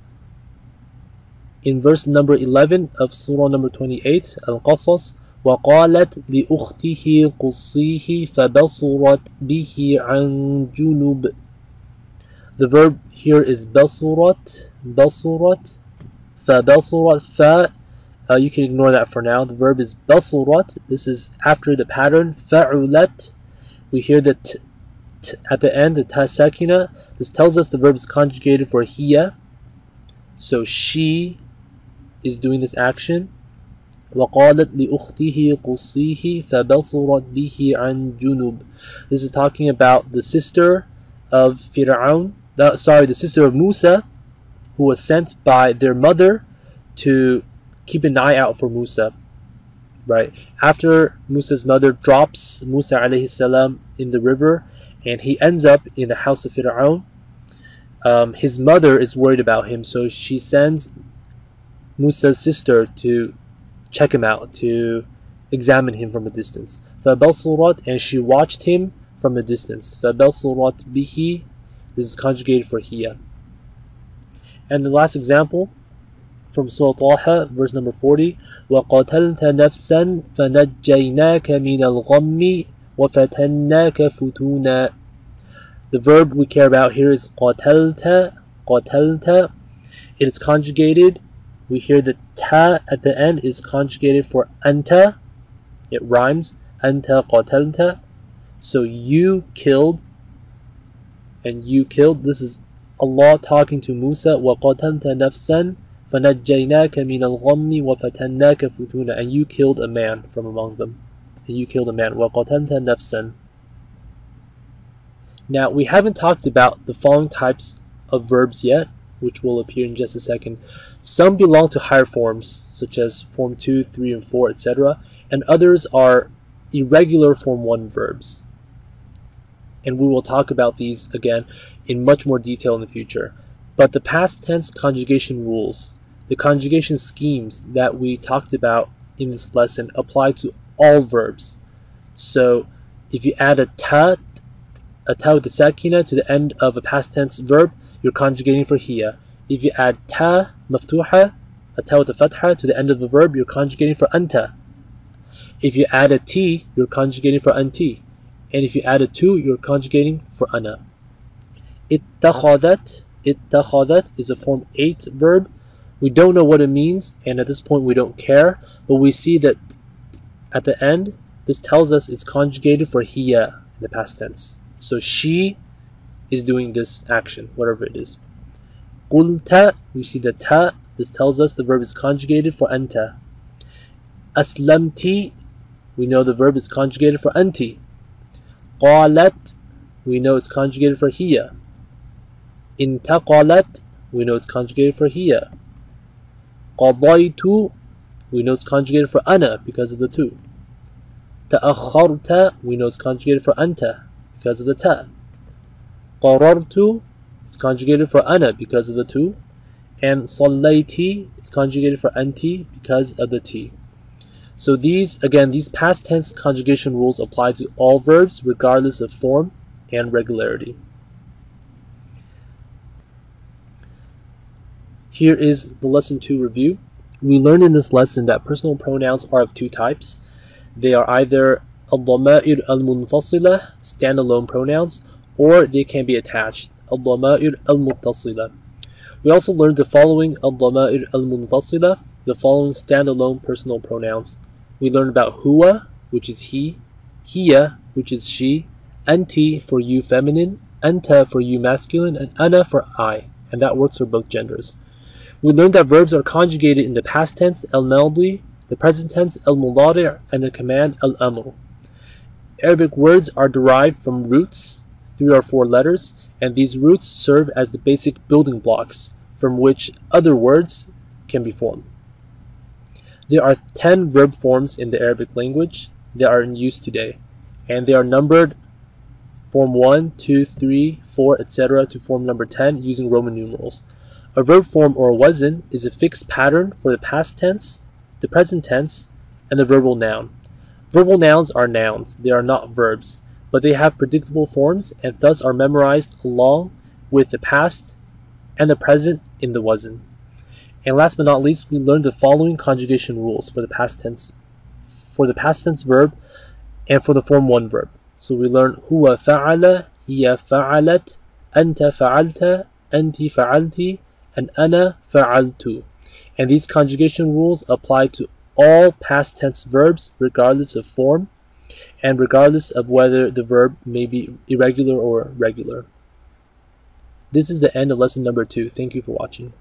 in verse number 11 of Surah number 28, Al-Qasas, وقالت لأخته قصيه فبصرت به عن جنب. The verb here is بصرت, بصرت, فبصرت, fa. You can ignore that for now. The verb is بصرت. This is after the pattern فعلت. We hear the t at the end, the ta sakina. This tells us the verb is conjugated for hiya. So she is doing this action. وقالت لأخته قصيه فبصرت به عن جنوب. This is talking about the sister of Fir'aun, the sister of Musa, who was sent by their mother to keep an eye out for Musa. Right after Musa's mother drops Musa alayhi salam in the river, and he ends up in the house of Fir'aun, his mother is worried about him, so she sends Musa's sister to check him out, to examine him from a distance. فَبَصُرَتْ, and she watched him from a distance. فَبَصُرَتْ بِهِ, this is conjugated for hiya. And the last example from Surah Taha, verse number 40, وَقَتَلْتَ نَفْسًا فَنَجَّيْنَاكَ مِنَ الْغَمِّ وَفَتَنَّاكَ فُتُونًا. The verb we care about here is قَتَلْتَ, قَتَلْتَ. It is conjugated. We hear the ta at the end is conjugated for anta. It rhymes. Anta qatalta. So you killed, and you killed. This is Allah talking to Musa. وَقَتَلْتَ نَفْسًا فَنَجَّيْنَاكَ مِنَ الْغَمِّ وَفَتَنَّاكَ فُتُونًا. And you killed a man from among them. And you killed a man. وَقَتَلْتَ نَفْسًا. Now, we haven't talked about the following types of verbs yet, which will appear in just a second. Some belong to higher forms, such as form 2, 3, and 4, etc. And others are irregular form 1 verbs. And we will talk about these again in much more detail in the future. But the past tense conjugation rules, the conjugation schemes that we talked about in this lesson, apply to all verbs. So if you add a ta with the sakina to the end of a past tense verb, you're conjugating for hiya. If you add ta maftuha, a ta with a fatha to the end of the verb, you're conjugating for anta. If you add a t, you're conjugating for anti. And if you add a tu, you're conjugating for ana. Ittakhadat, ittakhadat is a form 8 verb. We don't know what it means, and at this point we don't care, but we see that at the end, this tells us it's conjugated for hiya in the past tense. So she is doing this action, whatever it is. Qulta, we see the ta. This tells us the verb is conjugated for anta. Aslamti, we know the verb is conjugated for anti. Qalat, we know it's conjugated for hiya. Intaqalat, we know it's conjugated for hiya. Qadaytu, we know it's conjugated for ana because of the tu. Ta'akharta, we know it's conjugated for anta because of the ta. Qarartu, it's conjugated for ana because of the tu. And sallayti, it's conjugated for anti because of the t. So these past tense conjugation rules apply to all verbs regardless of form and regularity. Here is the lesson 2 review. We learned in this lesson that personal pronouns are of two types. They are either الضمائر المنفصلة, standalone pronouns, or they can be attached, الضمائر المتصلة. We also learned the following الضمائر المنفصلة, the following standalone personal pronouns. We learned about huwa, which is he, hiya, which is she, anti for you feminine, anta for you masculine, and ana for I, and that works for both genders. We learned that verbs are conjugated in the past tense al-maldi, the present tense al-mudari', and the command al-amr. Arabic words are derived from roots, 3 or 4 letters, and these roots serve as the basic building blocks from which other words can be formed. There are 10 verb forms in the Arabic language that are in use today, and they are numbered form 1, 2, 3, 4, etc. to form number 10 using Roman numerals. A verb form or a wazn is a fixed pattern for the past tense, the present tense, and the verbal noun. Verbal nouns are nouns, they are not verbs, but they have predictable forms and thus are memorized along with the past and the present in the wazn. And last but not least, we learned the following conjugation rules for the past tense verb and for the form 1 verb. So we learned huwa fa'ala, hiya fa'alat, anta fa'alta, anti fa'alti, and ana fa'altu. And these conjugation rules apply to all past tense verbs regardless of form and regardless of whether the verb may be irregular or regular. This is the end of lesson number 2. Thank you for watching.